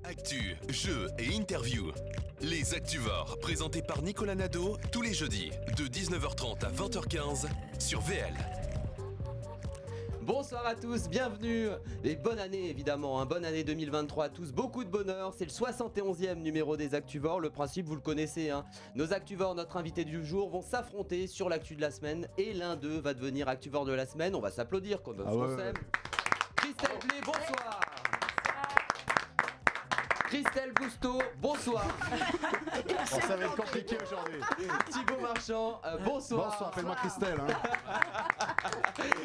Actu, jeux et interviews. Les Actuvores, présentés par Nicolas Nadeau, tous les jeudis, de 19h30 à 20h15, sur VL. Bonsoir à tous, bienvenue et bonne année évidemment, bonne année 2023 à tous, beaucoup de bonheur, c'est le 71e numéro des Actuvores, le principe vous le connaissez, Nos Actuvores, notre invité du jour, vont s'affronter sur l'actu de la semaine et l'un d'eux va devenir Actuvore de la semaine, on va s'applaudir comme on s'aime. Christelle Blé, bonsoir. Christelle Bousteau, bonsoir. Ça va être compliqué aujourd'hui. Thibaut Marchand, bonsoir. Bonsoir, appelle-moi Christelle.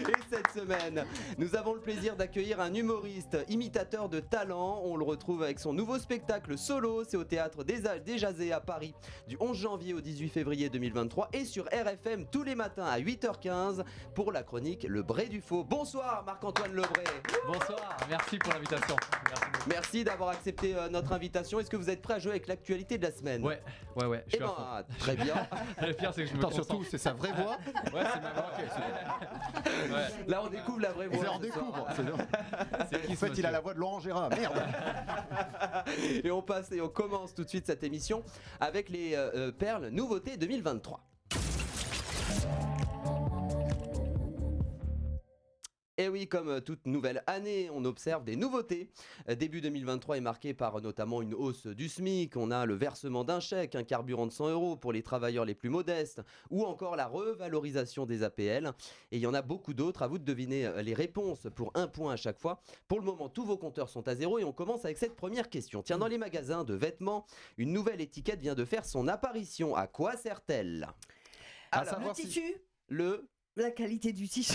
Et cette semaine, nous avons le plaisir d'accueillir un humoriste, imitateur de talent. On le retrouve avec son nouveau spectacle solo. C'est au théâtre des Jazés à Paris du 11 janvier au 18 février 2023 et sur RFM tous les matins à 8h15 pour la chronique Le Bray du Faux. Bonsoir Marc-Antoine Lebray. Bonsoir, merci pour l'invitation. Merci d'avoir accepté notre invitation. Est-ce que vous êtes prêt à jouer avec l'actualité de la semaine ? Ouais, je suis à fond. Très bien. Le pire, c'est que je me Attends, concentre. surtout, c'est sa vraie voix. Ouais, c'est ma voix. Ouais. Là, on découvre la vraie voix. On découvre. C'est qui, En fait, il a la voix de Laurent Gérard. Merde. Et on commence tout de suite cette émission avec les perles nouveautés 2023. Et oui, comme toute nouvelle année, on observe des nouveautés. Début 2023 est marqué par notamment une hausse du SMIC. On a le versement d'un chèque, un carburant de 100 € pour les travailleurs les plus modestes, ou encore la revalorisation des APL. Et il y en a beaucoup d'autres. À vous de deviner les réponses pour un point à chaque fois. Pour le moment, tous vos compteurs sont à zéro et on commence avec cette première question. Tiens, dans les magasins de vêtements, une nouvelle étiquette vient de faire son apparition. À quoi sert-elle ? Alors, Le tissu, la qualité du tissu.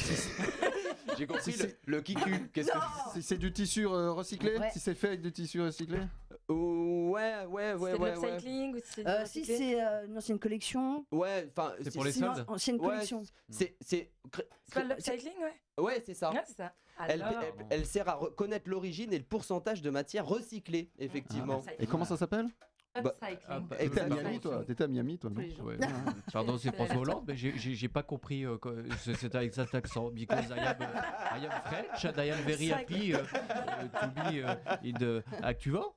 J'ai compris le kiku. Qu'est-ce que Si c'est du tissu recyclé, Ouais. si c'est fait avec du tissu recyclé. Ouais. C'est de l'upcycling ou c'est du Si recyclé c'est une ancienne collection. Ouais, enfin. C'est pour les C'est une soldes. ancienne Ouais, collection. c'est. C'est pas de l'upcycling, ouais. Ouais, c'est ça. Ouais, c'est ça. Elle, Alors, elle sert à reconnaître l'origine et le pourcentage de matière recyclée, effectivement. Et comment ça s'appelle ? upcycling. T'étais à Exactement. Miami, toi. T'étais à Miami, toi, non ? Tous les jours. Ouais. Pardon, c'est François Hollande, mais j'ai pas compris. C'est avec cet accent. Because I am French, and I am very happy to be in the Actuvore.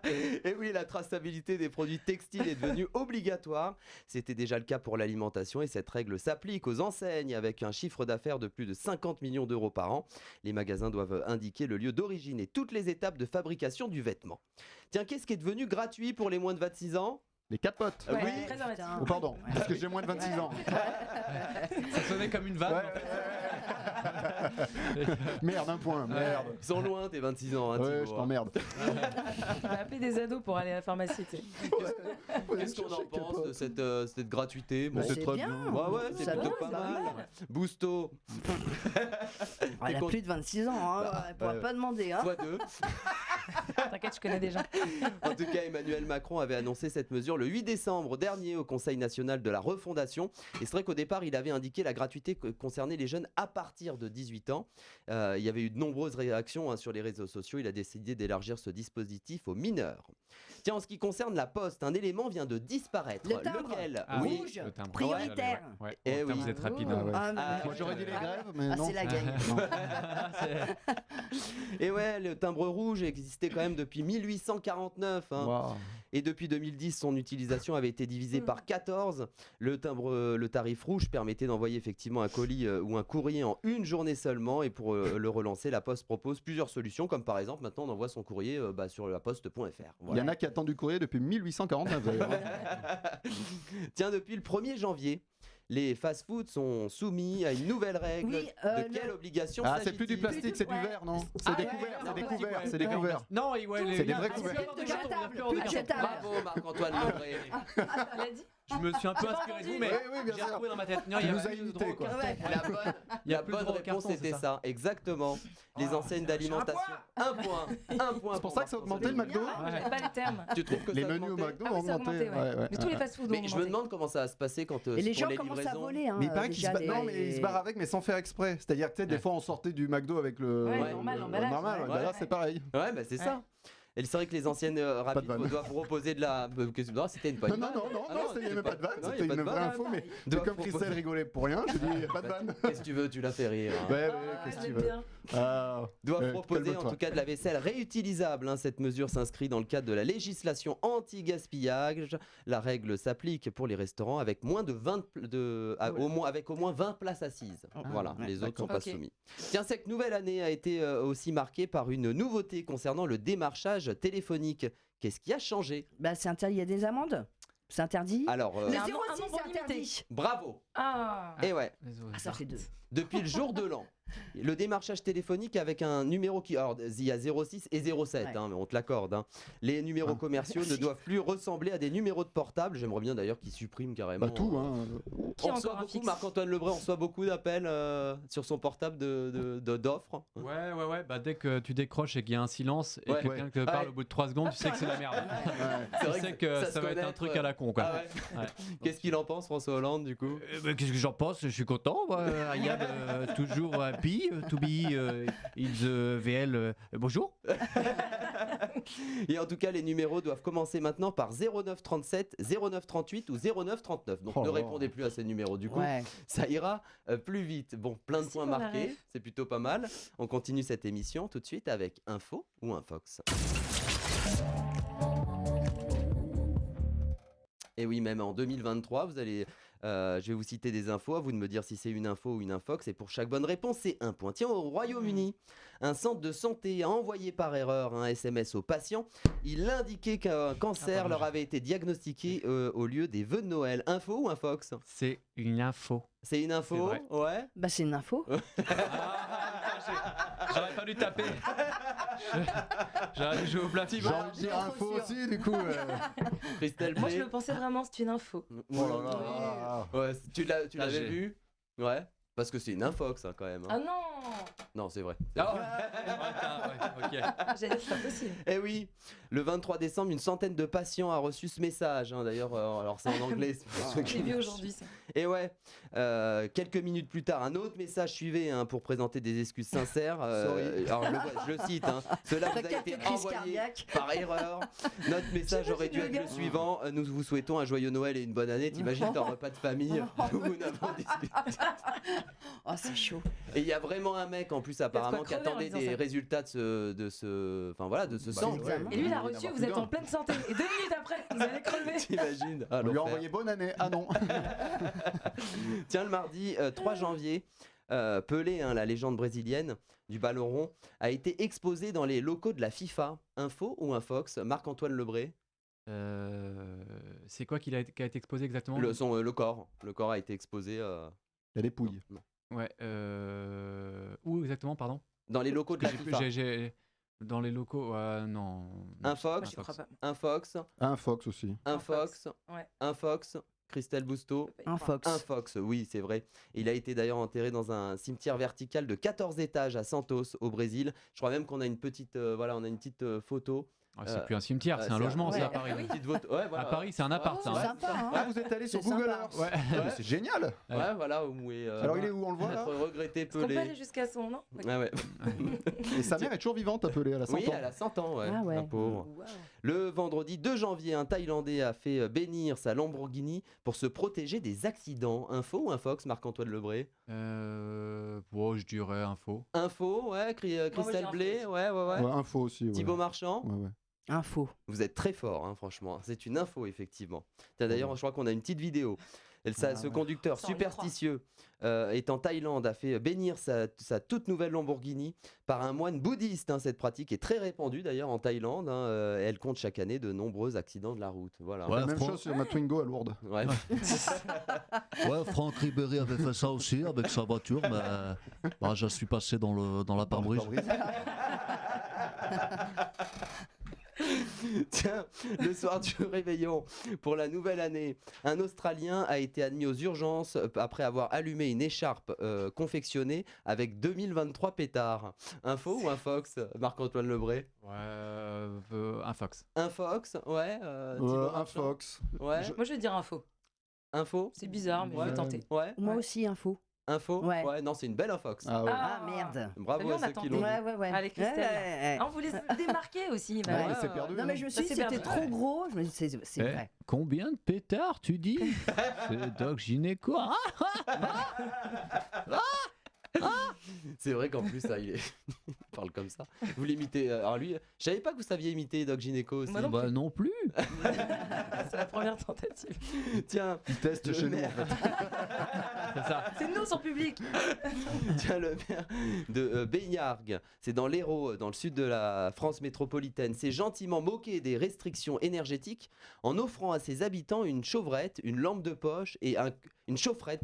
Et oui, la traçabilité des produits textiles est devenue obligatoire. C'était déjà le cas pour l'alimentation et cette règle s'applique aux enseignes avec un chiffre d'affaires de plus de 50 millions d'euros par an. Les magasins doivent indiquer le lieu d'origine et toutes les étapes de fabrication du vêtement. Tiens, qu'est-ce qui est devenu gratuit pour les moins de 26 ans ? Les capotes. Oui. Préservatif. Oh, pardon, parce que j'ai moins de 26 ans. Ça sonnait comme une vanne. Merde, un point. Merde. Ils sont loin tes 26 ans, Ouais, Thibaut, je t'emmerde. On va appeler des ados pour aller à la pharmacie, tu sais. Qu'est-ce qu'on en pense de cette gratuité ? Bon, Bah, c'est c'est très bien. bien. Ouais, c'est Ça plutôt va, pas ça va. mal. Bousto, Elle a plus de 26 ans, elle pourra pas demander. fois deux. T'inquiète, je connais déjà. En tout cas, Emmanuel Macron avait annoncé cette mesure le 8 décembre dernier au Conseil national de la refondation. Et c'est vrai qu'au départ, il avait indiqué la gratuité concernait les jeunes à partir de 18 ans. Il y avait eu de nombreuses réactions sur les réseaux sociaux. Il a décidé d'élargir ce dispositif aux mineurs. Tiens, en ce qui concerne la Poste, un élément vient de disparaître. Le timbre. Lequel ? Ah, oui. Rouge. Le timbre. Prioritaire. Ouais. Eh Putain, oui. vous êtes rapide. Ah ouais. Ah, Moi, j'aurais dit les grèves, mais ah, non. c'est la gagne. Et ouais, le timbre rouge existait quand même depuis 1849. Waouh. Et depuis 2010, son utilisation avait été divisée par 14. Le tarif rouge permettait d'envoyer effectivement un colis ou un courrier en une journée seulement. Et pour le relancer, la Poste propose plusieurs solutions, comme par exemple, maintenant on envoie son courrier sur laposte.fr. Il y en a qui attendent du courrier depuis 1849, d'ailleurs. Tiens, depuis le 1er janvier, les fast-foods sont soumis à une nouvelle règle. Oui, de quelle obligation Ah, c'est plus du s'agit-il ? plastique, c'est du Ouais. verre, non? C'est Ah des ouais, couverts, non, c'est des non, couverts, ouais. c'est des couverts. Non, ouais, C'est des vrais Ah, couverts. c'est de jetable, plus jetable. Bravo Marc-Antoine Lebray. Elle a dit. Je me suis un peu inspiré de vous, mais Oui, bien j'ai sûr. retrouvé dans ma tête. Non, Tu il y a nous as plus de imité, drogue. quoi. Ouais. Il y a La plus de bonne drogue au réponse carton, était c'est ça, exactement. Les enseignes d'alimentation. Un point. C'est pour ça que ça a augmenté le McDo? Je connais pas les termes. Tu trouves que Les ça a menus au augmenté McDo Ah ont oui, ça a augmenté. augmenté, ouais. Mais tous les fast-food ont Mais je me augmenté. demande comment ça va se passer quand Et les pour gens les commencent à livraisons. voler. Mais il paraît qu'ils se déjà, barrent. Non, mais ils se barrent avec, mais sans faire exprès. C'est-à-dire que tu sais, des fois on sortait du McDo avec le. Ouais, normal, l'emballage. normal, Ouais. bah là c'est pareil. Ouais, bah c'est ça. Et c'est vrai que les anciennes rapides vanne. doivent proposer de la. Non, c'était une bonne Non, vanne. Ah il n'y avait pas de vanne, non, il y a c'était pas de une vraie vanne. info, mais Doivent comme proposer- Christelle rigolait pour rien, je dis, il n'y a pas de vanne. Qu'est-ce que tu veux, tu l'as fait rire. hein. Ouais, Ah, qu'est-ce que j'aime tu veux. bien. Doivent proposer en calme-toi. tout cas de la vaisselle réutilisable. hein. Cette mesure s'inscrit dans le cadre de la législation anti-gaspillage. La règle s'applique pour les restaurants avec moins de 20 avec au moins 20 places assises. Voilà, ouais, les autres sont d'accord. pas Ok. soumis. Tiens, cette nouvelle année a été aussi marquée par une nouveauté concernant le démarchage téléphonique. Qu'est-ce qui a changé? Bah, c'est interdit, il y a des amendes. C'est interdit. Alors, Le Il y a un 06, nombre c'est limité. interdit. bravo. Ah. Et ouais, Ah, ça fait 2. depuis le jour de l'an. Le démarchage téléphonique avec un numéro qui. Alors, il y a 06 et 07, Ouais. hein, mais on te l'accorde. hein. Les numéros commerciaux ne doivent plus ressembler à des numéros de portable. J'aimerais bien d'ailleurs qu'ils suppriment carrément. Bah tout, hein. Qui On a reçoit encore un beaucoup, fixe Marc-Antoine Lebrun, on reçoit beaucoup d'appels sur son portable d'offres. Ouais, bah dès que tu décroches et qu'il y a un silence et Ouais. quelqu'un te Ouais. parle au bout de 3 secondes, tu sais que c'est la merde. C'est Tu vrai sais que se ça va être un connaître, truc à la con, quoi. Ah ouais. Ouais. Qu'est-ce qu'il en pense, François Hollande, du coup? Qu'est-ce que j'en pense? Je suis content. Ayad, toujours happy to be in the VL. Bonjour. Et en tout cas, les numéros doivent commencer maintenant par 09 37, 09 38 ou 09 39. Donc Oh ne là là. répondez plus à ces numéros, du coup. Ouais. Ça ira plus vite. Bon, plein de Merci points pour la marqués, ref. c'est plutôt pas mal. On continue cette émission tout de suite avec Info ou Infox. Et oui, même en 2023, vous allez, je vais vous citer des infos, à vous de me dire si c'est une info ou une infox. Et pour chaque bonne réponse, c'est un point. Tiens, au Royaume-Uni, un centre de santé a envoyé par erreur un SMS aux patients. Il indiquait qu'un cancer leur avait été diagnostiqué au lieu des vœux de Noël. Info ou infox? C'est une info. C'est une info, vrai. ouais. Bah, c'est une info. J'aurais pas dû taper. J'aurais dû jouer au platine. J'ai envie de dire info aussi, du coup. Christelle Moi, je Blé. le pensais vraiment, c'est une info. Oh là là. Ouais, tu l'avais j'ai- vu? Ouais. Parce que c'est une infox hein, quand même. hein. Ah non. Non, c'est vrai. Ah ouais, ok. J'allais dire, c'est pas possible. Eh oui, le 23 décembre, une centaine de patients a reçu ce message. hein. D'ailleurs, alors c'est en anglais. c'est pour ceux qui- J'ai vu aujourd'hui ça. Et ouais, quelques minutes plus tard, un autre message suivait hein, pour présenter des excuses sincères. Alors je le cite, hein. Cela vous a Capté été crise envoyé cardiaque. par erreur. Notre message aurait dû être le suivant. Nous vous souhaitons un joyeux Noël et une bonne année. T'imagines ton repas de famille où nous n'avons discuté. Oh, c'est chaud. Et il y a vraiment un mec en plus apparemment qui crever en attendait disant des ça. résultats de ce centre. examen. Et lui, il a Il reçu, en a vous plus êtes d'un. en pleine santé. Et 2 minutes après, vous allez crever. T'imagines Ah, On lui a l'enfer. envoyé bonne année. Ah non. Tiens, le mardi 3 janvier, Pelé, hein, la légende brésilienne du ballon rond, a été exposé dans les locaux de la FIFA. Info ou Infox? Marc-Antoine Lebré. C'est quoi qui a été exposé exactement? Le corps. Le corps a été exposé Il y a des pouilles. Ouais. Où exactement, pardon? dans les locaux de la J'ai plus- FIFA. Dans les locaux, non. Infox, Moi, j'y crois pas. Infox, Un Fox aussi. Infox, Ouais. Infox, Christelle Bousteau. Un Fox. Un Fox, oui, c'est vrai. Il a été d'ailleurs enterré dans un cimetière vertical de 14 étages à Santos, au Brésil. Je crois même qu'on a une petite, on a une petite photo. Ah, c'est plus un cimetière, c'est un logement, c'est à Paris. Une petite photo. Ouais, voilà. À Paris, c'est un appart. C'est hein. sympa, hein. Ah, vous êtes allé sur C'est Google sympa. Earth. Ouais. Mais c'est génial. Ouais, voilà. Où est, Alors il est où? On le voit là? notre regretté Est-ce qu'on peut Pelé. aller jusqu'à son nom? Ouais, ouais. Et sa mère est toujours vivante, appelée à la 100 Oui, ans. elle a 100 ans, ouais. Ah ouais. La pauvre. Waouh. Le vendredi 2 janvier, un Thaïlandais a fait bénir sa Lamborghini pour se protéger des accidents. Info ou Infox, Marc-Antoine Lebré? Bon, je dirais info. Info, ouais. Christelle Info Blé, aussi. ouais. Ouais, info aussi. Ouais. Thibaut Marchand. Ouais, ouais. Info. Vous êtes très fort, hein, franchement. C'est une info, effectivement. Tiens, d'ailleurs, je crois qu'on a une petite vidéo. Ce conducteur Ça, on y superstitieux est en Thaïlande, a fait bénir sa toute nouvelle Lamborghini par un moine bouddhiste. hein. Cette pratique est très répandue d'ailleurs en Thaïlande. hein. Elle compte chaque année de nombreux accidents de la route. Voilà. Ouais, La même Fran- chose sur ma Twingo à Lourdes. Ouais. Ouais, Franck Ribéry avait fait ça aussi avec sa voiture, mais bah, je suis passé dans la pare-brise. Tiens, le soir du réveillon, pour la nouvelle année, un Australien a été admis aux urgences après avoir allumé une écharpe confectionnée avec 2023 pétards. Info ou Infox, Marc-Antoine Lebré? Ouais, un Fox. Infox, ouais. Thibaut Un Marchand. Fox. Ouais. Moi, je vais dire info. Info? C'est bizarre, mais je Ouais. vais tenter. Ouais. Moi Ouais. aussi, info. Info. Ouais. Non, c'est une belle infox. Ah ouais. Ah merde. Bravo Lui, à on ceux qui attendait. l'ont. Ouais. Allez, Christelle. Ouais. Ah, on voulait se démarquer aussi. bah Ouais, ouais. mais c'est perdu. Non, mais je me suis dit, Ça, c'est c'était perdu. trop gros. Je me dis, c'est Eh, vrai. combien de pétards tu dis? C'est Doc Gynéco. C'est vrai qu'en plus, il parle comme ça. Vous l'imitez. Alors lui, je savais pas que vous saviez imiter Doc Gynéco aussi. Moi non Bah non plus. C'est la première tentative. Tiens, Ils testent le chez nous en maire. fait. C'est ça. C'est nous son public. Tiens, le maire de Bégnargues, c'est dans l'Hérault, dans le sud de la France métropolitaine, s'est gentiment moqué des restrictions énergétiques en offrant à ses habitants une chaufferette, une lampe de poche et une chaufferette,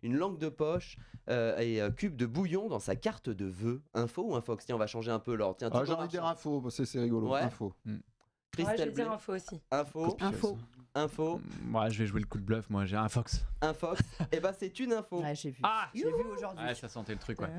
une lampe de poche et un cube de bouillon dans sa carte de vœux. Info ou infox? Tiens, on va changer un peu l'ordre. Tiens, Ah, Thibaut j'ai envie de dire Marchand. info, c'est rigolo. Ouais. Info. Ouais, je Christelle vais dire Blé. info aussi. Info. Info. Moi, je vais jouer le coup de bluff. Moi, j'ai un Fox. Infox. Et bah, c'est une info. Ouais, j'ai vu. Ah, J'ai vu aujourd'hui. Ouais, ça sentait le truc, ouais.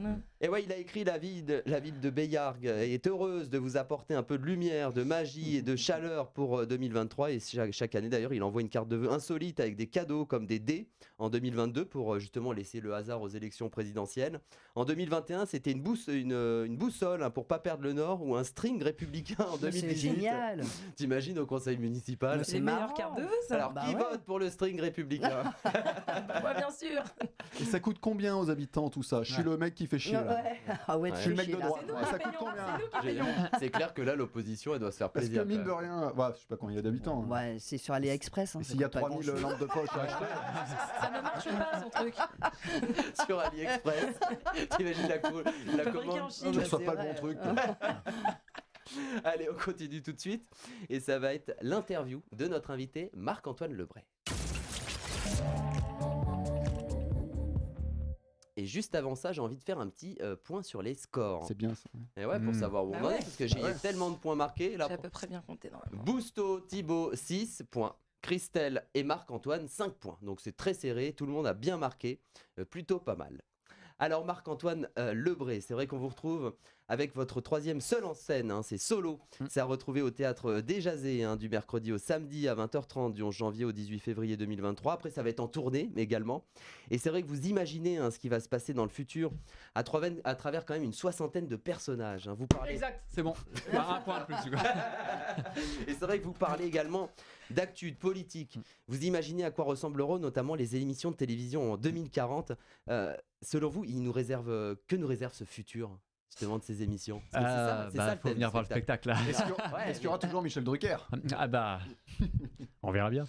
Et ouais, il a écrit la ville de Bégnargues est heureuse de vous apporter un peu de lumière, de magie et de chaleur pour 2023. Et chaque année d'ailleurs, il envoie une carte de vœux insolite avec des cadeaux comme des dés en 2022 pour justement laisser le hasard aux élections présidentielles. En 2021, c'était une boussole hein, pour pas perdre le nord ou un string républicain en Mais 2018. C'est génial. T'imagines au conseil municipal. Mais C'est le marrant. meilleur carte de vœux, ça. Alors Bah qui ouais. vote pour le string républicain? Ouais, bien sûr. Et ça coûte combien aux habitants tout ça? Je suis le mec qui fait chier là. Ouais. Ah ouais, Je tu suis le fais mec de chier, là. droite. C'est nous Ouais, qui ça coûte payons. combien? C'est nous qui payons. C'est clair que là, l'opposition, elle doit se faire Parce que plaisir. mine de quand même. rien, ouais, je sais pas combien il y a d'habitants. hein. Ouais, c'est sur AliExpress. Hein, S'il y a 3000 lampes de poche à acheter, Ça ne marche pas, son truc. Sur AliExpress. T'imagines la Fabriqué commande. en Chine. tu bah, reçois c'est pas le vrai. bon truc. Allez, on continue tout de suite. Et ça va être l'interview de notre invité Marc-Antoine Lebray. Et juste avant ça, j'ai envie de faire un petit point sur les scores. C'est bien ça. Et ouais, pour savoir où Bah on en est, ouais. parce que j'ai tellement de points marqués. Là, J'ai à peu près bien compté normalement. Bousto, Thibaut, 6 points. Christelle et Marc-Antoine, 5 points. Donc c'est très serré, tout le monde a bien marqué, plutôt pas mal. Alors Marc-Antoine Lebray, c'est vrai qu'on vous retrouve avec votre troisième seul en scène, hein, c'est Solo. C'est à retrouver au théâtre des Jazés hein, du mercredi au samedi à 20h30 du 11 janvier au 18 février 2023. Après ça va être en tournée mais également. Et c'est vrai que vous imaginez hein, ce qui va se passer dans le futur à travers quand même une soixantaine de personnages. Hein. Vous parlez... Exact, c'est bon. Un point de plus. Quoi. Et c'est vrai que vous parlez également d'actu, de politique. Vous imaginez à quoi ressembleront notamment les émissions de télévision en 2040. Selon vous, que nous réserve ce futur justement de ces émissions? Parce que c'est ça le faut thème venir du voir le spectacle là. Est-ce qu'il y aura toujours Michel Drucker? Ah bah, on verra bien.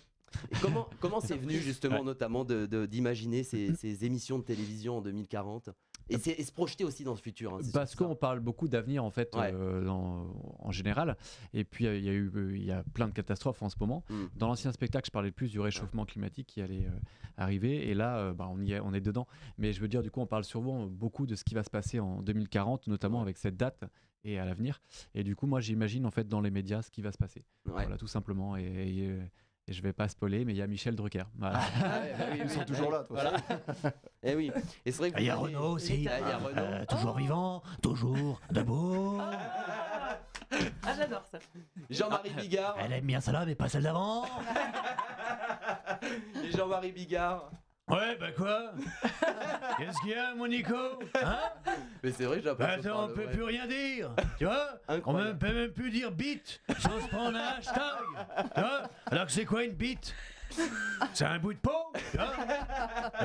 Et comment c'est venu justement notamment d'imaginer ces émissions de télévision en 2040 et se projeter aussi dans ce futur hein, c'est Parce surtout qu'on parle beaucoup d'avenir en fait Ouais. en général. Et puis il y a plein de catastrophes en ce moment. ça. Dans l'ancien spectacle, je parlais plus du réchauffement climatique qui allait arriver. Et là, on est dedans. Mais je veux dire, du coup, on parle souvent beaucoup de ce qui va se passer en 2040, notamment avec cette date et à l'avenir. Et du coup, moi, j'imagine en fait dans les médias ce qui va se passer. Ouais. Voilà, tout simplement. Et je vais pas spoiler, mais il y a Michel Drucker. Voilà. Ils sont toujours là, de toute façon. Et oui. Et c'est vrai que Il y a vous avez- Renaud aussi, Il y a Renaud. toujours vivant, toujours debout. Ah, j'adore ça. Jean-Marie Bigard. Elle aime bien celle-là, mais pas celle d'avant. Et Jean-Marie Bigard. Ouais, bah quoi? Qu'est-ce qu'il y a, mon Nico? Hein? Mais c'est vrai, j'ai l'impression. Attends, on peut plus rien dire. Tu vois? On Incroyable. peut même plus dire bit sans se prendre un hashtag. Tu vois? Alors que c'est quoi une bite? C'est un bout de peau, tu vois?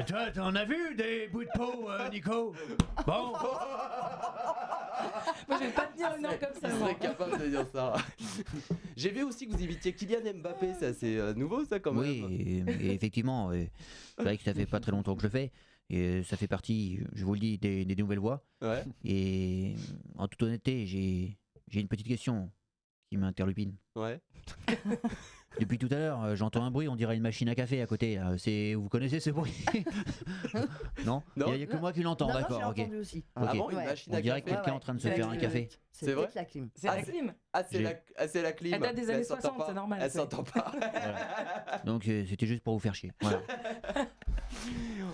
Et toi, t'en as vu des bouts de peau, Nico? Bon. Moi, je vais pas te dire une heure comme ça. Il moi. serait capable de dire ça. J'ai vu aussi que vous invitiez Kylian Mbappé, c'est assez nouveau ça quand même. Oui, et effectivement, c'est vrai que ça fait pas très longtemps que je le fais. Et ça fait partie, je vous le dis, des nouvelles voix. Ouais. Et en toute honnêteté, j'ai une petite question qui m'interlupine. Ouais. Depuis tout à l'heure, j'entends un bruit, on dirait une machine à café à côté. Là. Vous connaissez ce bruit? Non. Non. Il n'y a que moi qui l'entends, Non, d'accord, j'ai ok. entendu aussi. Ok. Ah bon, une Ouais. machine On à dirait café. quelqu'un en train de se Ouais, faire ouais. un café. C'est C'est vrai peut-être la clim. C'est Ah, la clim. C'est la clim. Elle date des Mais années s'entend 60, pas. c'est normal, Elle c'est- s'entend pas. Donc c'était juste pour vous faire chier. Voilà.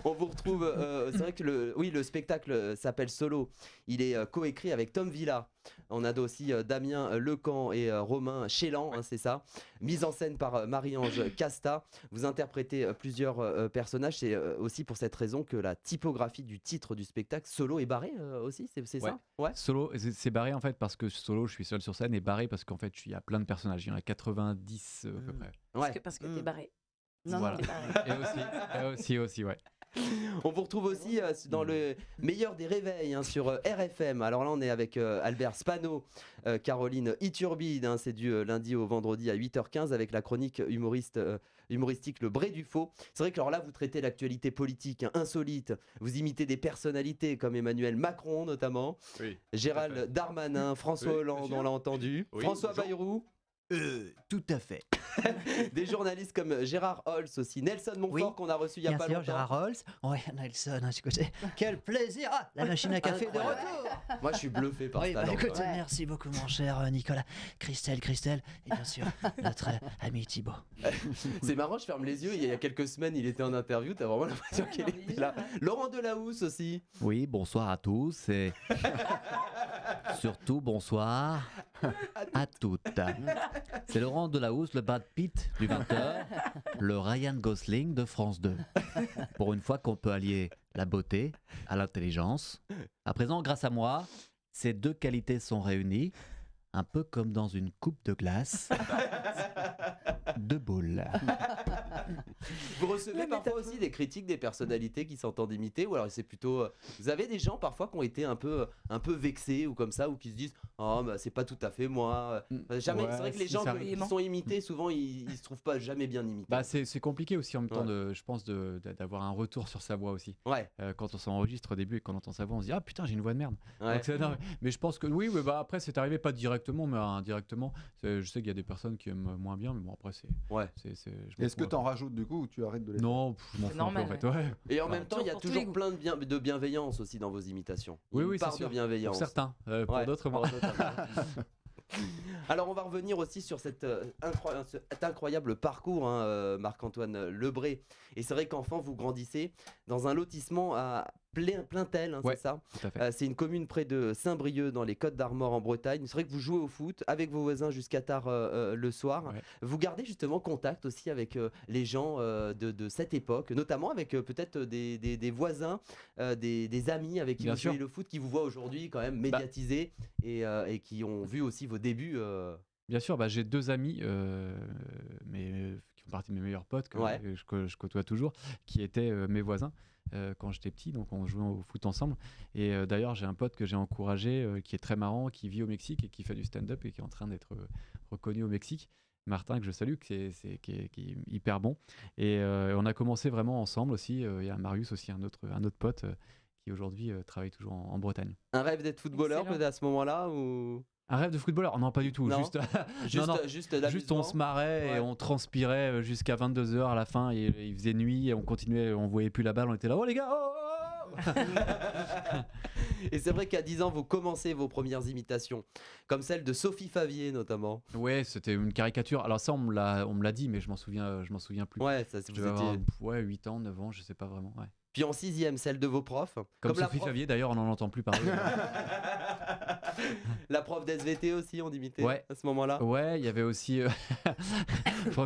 On vous retrouve, c'est vrai que le spectacle s'appelle Solo. Il est coécrit avec Tom Villa. On a aussi Damien Lecamp et Romain Chélan, hein, c'est ça. Mise en scène par Marie-Ange Casta. Vous interprétez plusieurs personnages. C'est aussi pour cette raison que la typographie du titre du spectacle Solo est barrée aussi, c'est ça? Ouais. Solo, c'est barré en fait parce que solo, je suis seul sur scène, et barré parce qu'en fait, il y a plein de personnages. Il y en a 90 à peu près. Ouais. Parce que t'es barré. Non, Voilà. non, t'es barré. Et aussi, ouais. On vous retrouve aussi dans le meilleur des réveils hein, sur RFM. Alors là, on est avec Albert Spano, Caroline Iturbide. Hein, c'est du lundi au vendredi à 8h15 avec la chronique humoristique Le Bré du Faux. C'est vrai que alors là, vous traitez l'actualité politique hein, insolite. Vous imitez des personnalités comme Emmanuel Macron notamment, Gérald Darmanin, François Hollande, on l'a entendu, François Bayrou. Tout à fait. Des journalistes comme Gérard Holtz aussi, Nelson Montfort qu'on a reçu il y a Bien pas sûr, longtemps. Gérard Holtz. Ouais, Nelson, hein, quel plaisir. Ah, la machine à café de Incroyable. retour. Moi, je suis bluffé par Oui, ce bah, talent. écoute, Ouais. merci beaucoup mon cher Nicolas. Christelle, et bien sûr notre ami Thibaut. C'est marrant, je ferme les yeux. Il y a quelques semaines, il était en interview. T'as vraiment l'impression qu'il était là. Laurent Delahousse aussi. Oui, bonsoir à tous et surtout bonsoir à toutes. C'est Laurent Delahousse, le Brad Pitt du 20h, le Ryan Gosling de France 2. Pour une fois qu'on peut allier la beauté à l'intelligence. À présent, grâce à moi, ces deux qualités sont réunies, un peu comme dans une coupe de glace. De boules. Vous recevez parfois aussi des critiques des personnalités qui s'entendent imiter, ou alors c'est plutôt. Vous avez des gens parfois qui ont été un peu vexés ou comme ça, ou qui se disent oh bah c'est pas tout à fait moi. Jamais. Ouais, c'est vrai que les si, gens ça qui arrive. sont imités, souvent ils se trouvent pas jamais bien imités. Bah, c'est compliqué aussi en même temps, Ouais. je pense, d'avoir un retour sur sa voix aussi. Ouais. Quand on s'enregistre au début et qu'on entend sa voix, on se dit ah putain, j'ai une voix de merde. Ouais. Donc, non, mais je pense que oui, mais bah, après c'est arrivé pas directement, mais indirectement. Je sais qu'il y a des personnes qui aiment moins bien, mais bon après c'est. Ouais. Je m'en Est-ce que fous, t'en rajoutes du coup ou tu arrêtes de les Non, je m'en C'est fous un peu, normal, en fait. Ouais. Et en Ouais. même temps, il y a Pour tous les toujours goûts. plein de bienveillance aussi dans vos imitations. Il y a Oui, une part c'est sûr. de bienveillance. Pour certains, pour Ouais, d'autres, pour moins. d'autres. Alors on va revenir aussi sur cet incroyable parcours, hein, Marc-Antoine Lebré. Et c'est vrai qu'enfant vous grandissez dans un lotissement à Plaintel, hein, Ouais, c'est ça Tout à fait. C'est une commune près de Saint-Brieuc dans les Côtes d'Armor en Bretagne. C'est vrai que vous jouez au foot avec vos voisins jusqu'à tard le soir. Ouais. Vous gardez justement contact aussi avec les gens de cette époque, notamment avec peut-être des voisins, des amis avec qui Bien vous sûr. jouez le foot, qui vous voient aujourd'hui quand même médiatisés et qui ont vu aussi vos débuts. Bien sûr, bah, j'ai deux amis, qui font partie de mes meilleurs potes, Ouais. que je côtoie toujours, qui étaient mes voisins quand j'étais petit, donc on jouait au foot ensemble. Et d'ailleurs, j'ai un pote que j'ai encouragé, qui est très marrant, qui vit au Mexique et qui fait du stand-up et qui est en train d'être reconnu au Mexique. Martin, que je salue, qui est hyper bon. Et on a commencé vraiment ensemble aussi. Il y a Marius aussi, un autre pote, qui aujourd'hui travaille toujours en Bretagne. Un rêve d'être footballeur Excellent. peut-être à ce moment-là ou Un rêve de footballeur? Non, pas du tout. Non. Juste, juste, non. juste Juste l'amusement on se marrait Ouais. et on transpirait jusqu'à 22h à la fin, et il faisait nuit et on continuait, on voyait plus la balle, on était là, oh les gars, oh, oh, oh. Et c'est vrai qu'à 10 ans, vous commencez vos premières imitations, comme celle de Sophie Favier notamment. Ouais, c'était une caricature. Alors ça, on me l'a dit, mais je m'en souviens plus. Ouais, ça, Je vous devais avoir, étiez... 8 ans, 9 ans, je sais pas vraiment. Ouais. Puis en 6e, celle de vos profs. Comme la Sophie prof... Favier, d'ailleurs, on n'en entend plus parler. La prof d'SVT aussi, on imitait Ouais. à ce moment-là. Ouais, il y avait aussi.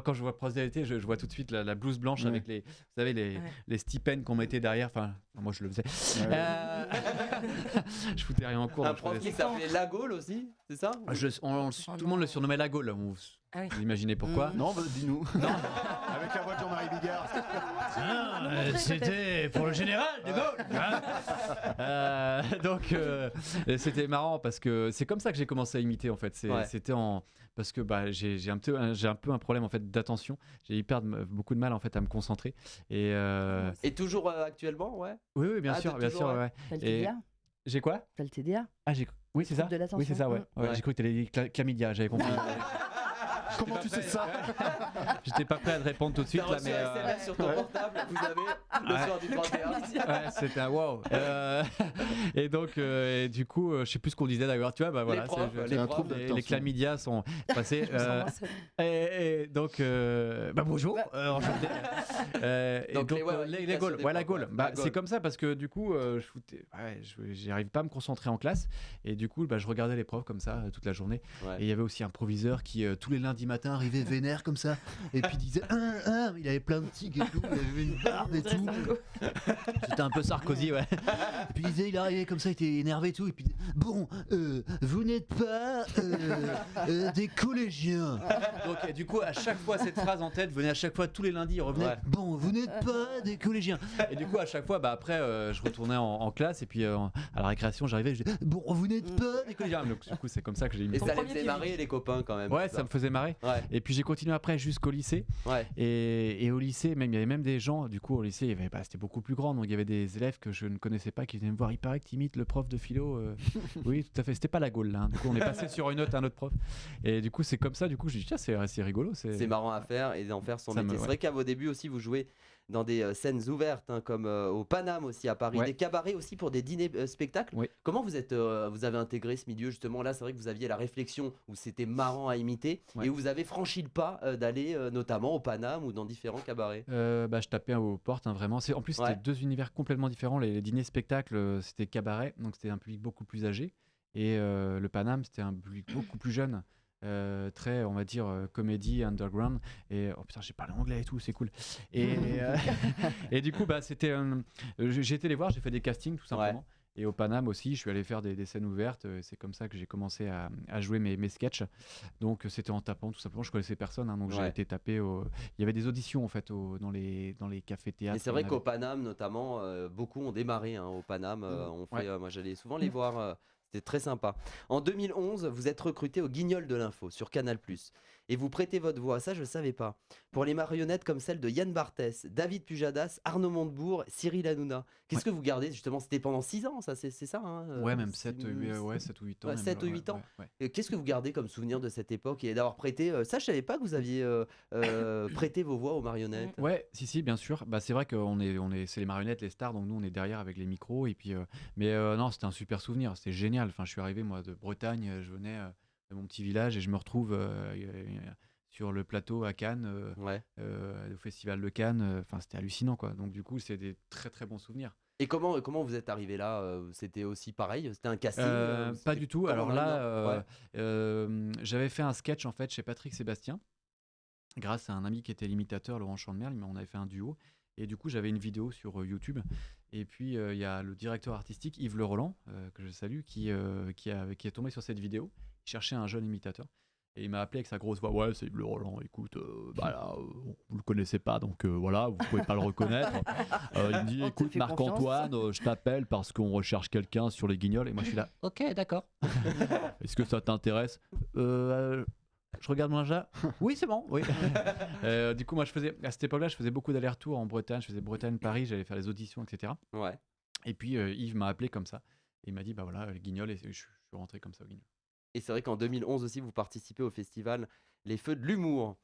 Quand je vois prof d'SVT, je vois tout de suite la blouse blanche Ouais. avec les, vous savez, les stipends qu'on mettait derrière. Enfin, moi je le faisais. Je foutais rien en cours. Un donc je prof faisais qui ça. s'appelait La Gaule aussi, c'est ça Tout le monde le surnommait la Gaule. Vous imaginez pourquoi? Non, bah, dis-nous. Non. Avec la voix de Jean-Marie Bigard. C'était pour le général de Gaulle. Hein. Donc c'était marrant parce que c'est comme ça que j'ai commencé à imiter en fait. Ouais. C'était parce que bah, j'ai un peu un problème en fait d'attention. J'ai beaucoup de mal en fait à me concentrer. Et Et toujours actuellement, ouais. oui, bien Ah, sûr, toujours, bien sûr. ouais. Ouais. T'as le Et TDA? j'ai quoi? T'as le TDA? Ah oui c'est ça. Trouble de l'attention. Oui c'est ça ouais. Mm. Ouais, Ouais. J'ai cru que t'allais dire chlamydia. J'avais compris. Comment tu sais ça? J'étais pas prêt à te répondre tout de suite T'as là, reçu mais un SMS sur ton portable, vous avez le soir du 31. ouais, c'était un wow. Et donc, et du coup, je sais plus ce qu'on disait d'ailleurs. Tu vois, bah voilà, Les profs, c'est- les un profs, trouble les d'attention. chlamydia sont passés. Et donc, bonjour, enchanté. Donc, Les Gaules, la Gaule. C'est comme ça parce que du coup, j'arrive pas à me concentrer en classe. Et du coup, je regardais les profs comme ça toute la journée. Ouais. Et il y avait aussi un proviseur qui, tous les lundis matins, arrivait vénère comme ça. Et puis disait, il avait plein de tics et tout, il avait une barbe et tout. C'était un peu Sarkozy, ouais. Et puis il arrivait comme ça, il était énervé et tout. Et puis, bon, vous n'êtes pas des collégiens. Donc, et du coup, à chaque fois, cette phrase en tête venait à chaque fois, tous les lundis, il revenait. Ouais. Bon, vous n'êtes pas des collégiens. Et du coup, à chaque fois, après, je retournais en classe et puis à la récréation, j'arrivais, je disais, bon, vous n'êtes pas des collégiens. Donc, du coup, c'est comme ça que j'ai mis. Et ça les premier faisait film. marrer les copains quand même. Ouais, tout ça me faisait marrer. Ouais. Et puis j'ai continué après jusqu'au lycée. Ouais. Et au lycée, même il y avait même des gens. Du coup, au lycée, c'était beaucoup plus grand. Donc il y avait des élèves que je ne connaissais pas qui venaient me voir. Il paraît que tu imites le prof de philo. Oui, tout à fait. C'était pas la Gaule là. Du coup, on est passé sur un autre prof. Et du coup, c'est comme ça. Du coup, je dis tiens, c'est rigolo. C'est marrant à faire et d'en faire son Ça métier. me- C'est vrai qu'à vos débuts aussi, vous jouez dans des scènes ouvertes, comme au Paname aussi à Paris, Ouais. des cabarets aussi pour des dîners spectacles. Oui. Comment vous avez intégré ce milieu justement là? C'est vrai que vous aviez la réflexion où c'était marrant à imiter Ouais. et où vous avez franchi le pas d'aller notamment au Paname ou dans différents cabarets. Je tapais aux portes, vraiment. En plus, c'était Ouais. deux univers complètement différents. Les dîners spectacles, c'était cabaret, donc c'était un public beaucoup plus âgé. Et le Paname, c'était un public beaucoup plus jeune. Très, on va dire, comédie underground. Et oh putain, j'ai parlé anglais et tout, c'est cool. Et, et du coup, j'ai été les voir, j'ai fait des castings tout simplement. Et au Paname aussi, je suis allé faire des scènes ouvertes. C'est comme ça que j'ai commencé à jouer mes sketchs. Donc c'était en tapant tout simplement. Je connaissais personne, donc j'ai été tapé. Il y avait des auditions en fait dans les cafés-théâtres. Et c'est vrai qu'au Paname notamment, beaucoup ont démarré au Paname. Moi j'allais souvent les voir. C'était très sympa. En 2011, vous êtes recruté au Guignol de l'info sur Canal+. Et vous prêtez votre voix, ça je ne savais pas, pour les marionnettes comme celles de Yann Barthès, David Pujadas, Arnaud Montebourg, Cyril Hanouna. Qu'est-ce que vous gardez justement? C'était pendant 6 ans, ça, c'est ça Ouais, même 7 ou 8 ans. Ouais, même, 7 ou 8 ans. ouais. Et qu'est-ce que vous gardez comme souvenir de cette époque et d'avoir prêté ça, je savais pas que vous aviez prêté vos voix aux marionnettes. Ouais, si, bien sûr. C'est vrai que c'est les marionnettes, les stars, donc nous on est derrière avec les micros. Et puis, non, c'était un super souvenir, c'était génial. Enfin, je suis arrivé moi de Bretagne, je venais de mon petit village et je me retrouve sur le plateau à Cannes, au festival de Cannes. Enfin, c'était hallucinant quoi. Donc du coup, c'est des très très bons souvenirs. Et comment vous êtes arrivé là? C'était aussi pareil? C'était un casting? Pas du tout. Alors là, ouais. j'avais fait un sketch en fait chez Patrick Sébastien, grâce à un ami qui était l'imitateur, Laurent Chandemerle, mais on avait fait un duo. Et du coup, j'avais une vidéo sur YouTube. Et puis, il y a le directeur artistique, Yves Le Roland, que je salue, qui est tombé sur cette vidéo. Il cherchait un jeune imitateur. Et il m'a appelé avec sa grosse voix. Ouais, c'est Yves Le Roland, écoute, vous le connaissez pas, donc voilà, vous pouvez pas le reconnaître. Il me dit, écoute, Marc-Antoine, je t'appelle parce qu'on recherche quelqu'un sur les Guignols. Et moi, je suis là, ok, d'accord. Est-ce que ça t'intéresse? Je regarde mon agenda. Oui, c'est bon. Oui. Du coup, moi, à cette époque-là, je faisais beaucoup d'allers-retours en Bretagne. Je faisais Bretagne-Paris, j'allais faire les auditions, etc. Ouais. Et puis, Yves m'a appelé comme ça. Et il m'a dit, voilà, les Guignols. Et je suis rentré comme ça au Guignol. Et c'est vrai qu'en 2011 aussi, vous participez au festival Les Feux de l'Humour.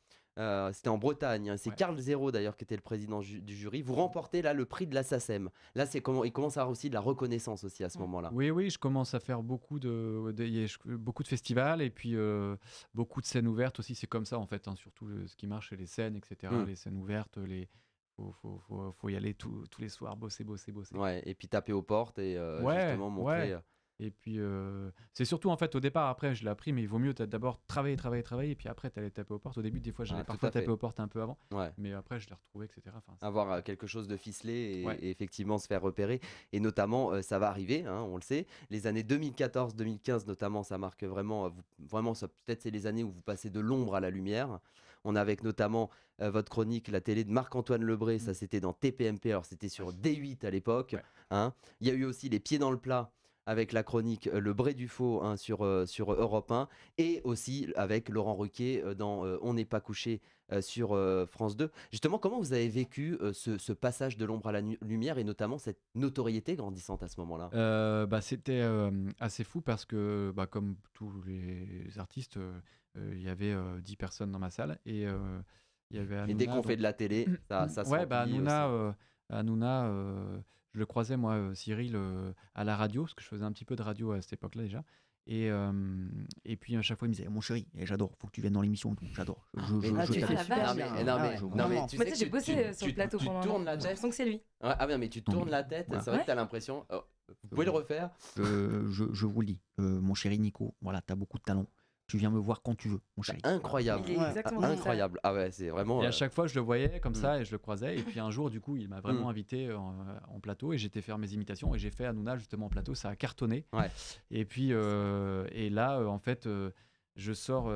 C'était en Bretagne. C'est Carl Zéro d'ailleurs qui était le président du jury. Vous remportez là le prix de la SACEM. Là, il commence à avoir aussi de la reconnaissance aussi à ce moment-là. Oui, je commence à faire beaucoup de festivals et puis beaucoup de scènes ouvertes aussi. C'est comme ça en fait, surtout ce qui marche, c'est les scènes, etc. Les scènes ouvertes, faut y aller tous les soirs, bosser. Ouais, et puis taper aux portes et justement montrer. Ouais. Et puis, c'est surtout en fait au départ, après je l'ai appris, mais il vaut mieux d'abord travailler, et puis après t'allais taper aux portes. Au début, des fois, j'allais parfois taper aux portes un peu avant, mais après je l'ai retrouvé, etc. Avoir quelque chose de ficelé et effectivement se faire repérer. Et notamment, ça va arriver, on le sait, les années 2014-2015 notamment, ça marque vraiment, peut-être c'est les années où vous passez de l'ombre à la lumière. On a avec notamment votre chronique, la télé de Marc-Antoine Lebré, ça c'était dans TPMP, alors c'était sur D8 à l'époque. Il y a eu aussi Les Pieds dans le plat, avec la chronique Le Bré du Faux sur Europe 1, et aussi avec Laurent Ruquier dans On n'est pas couché sur France 2. Justement, comment vous avez vécu ce passage de l'ombre à la lumière et notamment cette notoriété grandissante à ce moment-là? C'était assez fou parce que, comme tous les artistes, il y avait 10 personnes dans ma salle et il y avait Hanouna. Et dès qu'on fait de la télé, ça se remplit Hanouna, je le croisais, moi, Cyril, à la radio, parce que je faisais un petit peu de radio à cette époque-là déjà. Et puis à chaque fois, il me disait mon chéri, j'adore, faut que tu viennes dans l'émission, j'adore. tu fais t'adore. super Ah, bien. Non, mais tu Moi, sais que j'ai bossé sur le plateau tu pendant un tournes an. la J'ai tête. l'impression que c'est lui. Ouais, ah mais tu tournes la tête, Voilà. c'est vrai que t'as l'impression. Vous pouvez le refaire? Je vous le dis, mon chéri Nico, voilà, t'as beaucoup de talent. Tu viens me voir quand tu veux, mon chéri. Incroyable. Il est exactement comme ça. Incroyable. Ah ouais, c'est vraiment. Et à chaque fois, je le voyais comme Mm. ça et je le croisais. Et puis un jour, du coup, il m'a vraiment invité en plateau et j'étais faire mes imitations et j'ai fait Hanouna justement en plateau. Ça a cartonné. Ouais. Et puis, et là, en fait, je sors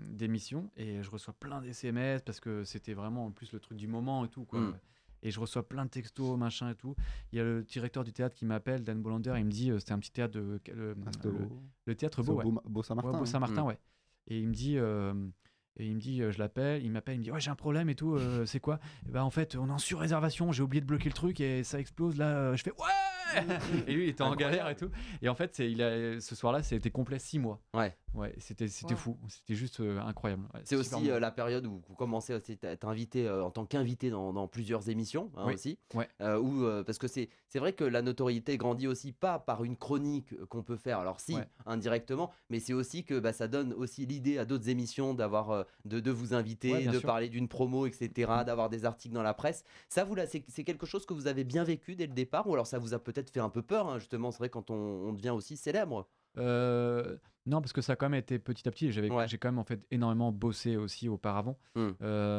d'émission et je reçois plein d'SMS parce que c'était vraiment en plus le truc du moment et tout, quoi. Mm. Et je reçois plein de textos, machin et tout. Il y a le directeur du théâtre qui m'appelle, Dan Bolander, il me dit, c'était un petit théâtre le théâtre Beau, ouais. Beau Saint-Martin. Ouais, Beau Saint-Martin, ouais. Et il me dit, je l'appelle, il m'appelle, il me dit, ouais, j'ai un problème et tout, c'est quoi? Et ben en fait, on est en surréservation, j'ai oublié de bloquer le truc et ça explose là. Je fais, ouais! Et lui, il était en galère et tout. Et en fait, ce soir-là, c'était complet 6 mois. Ouais. Ouais, c'était Wow. fou, c'était juste incroyable. Ouais, C'est super aussi bon. la période où vous commencez à être invité en tant qu'invité dans plusieurs émissions Oui. aussi. Ouais. Parce que c'est vrai que la notoriété grandit aussi pas par une chronique qu'on peut faire. Alors si, Ouais. indirectement, mais c'est aussi que ça donne aussi l'idée à d'autres émissions d'avoir de vous inviter, Ouais, bien de sûr. parler d'une promo, etc., d'avoir des articles dans la presse. Ça, c'est quelque chose que vous avez bien vécu dès le départ ou alors ça vous a peut-être fait un peu peur, hein, justement, c'est vrai quand on devient aussi célèbre. Non, parce que ça a quand même été petit à petit. J'ai quand même en fait énormément bossé aussi auparavant.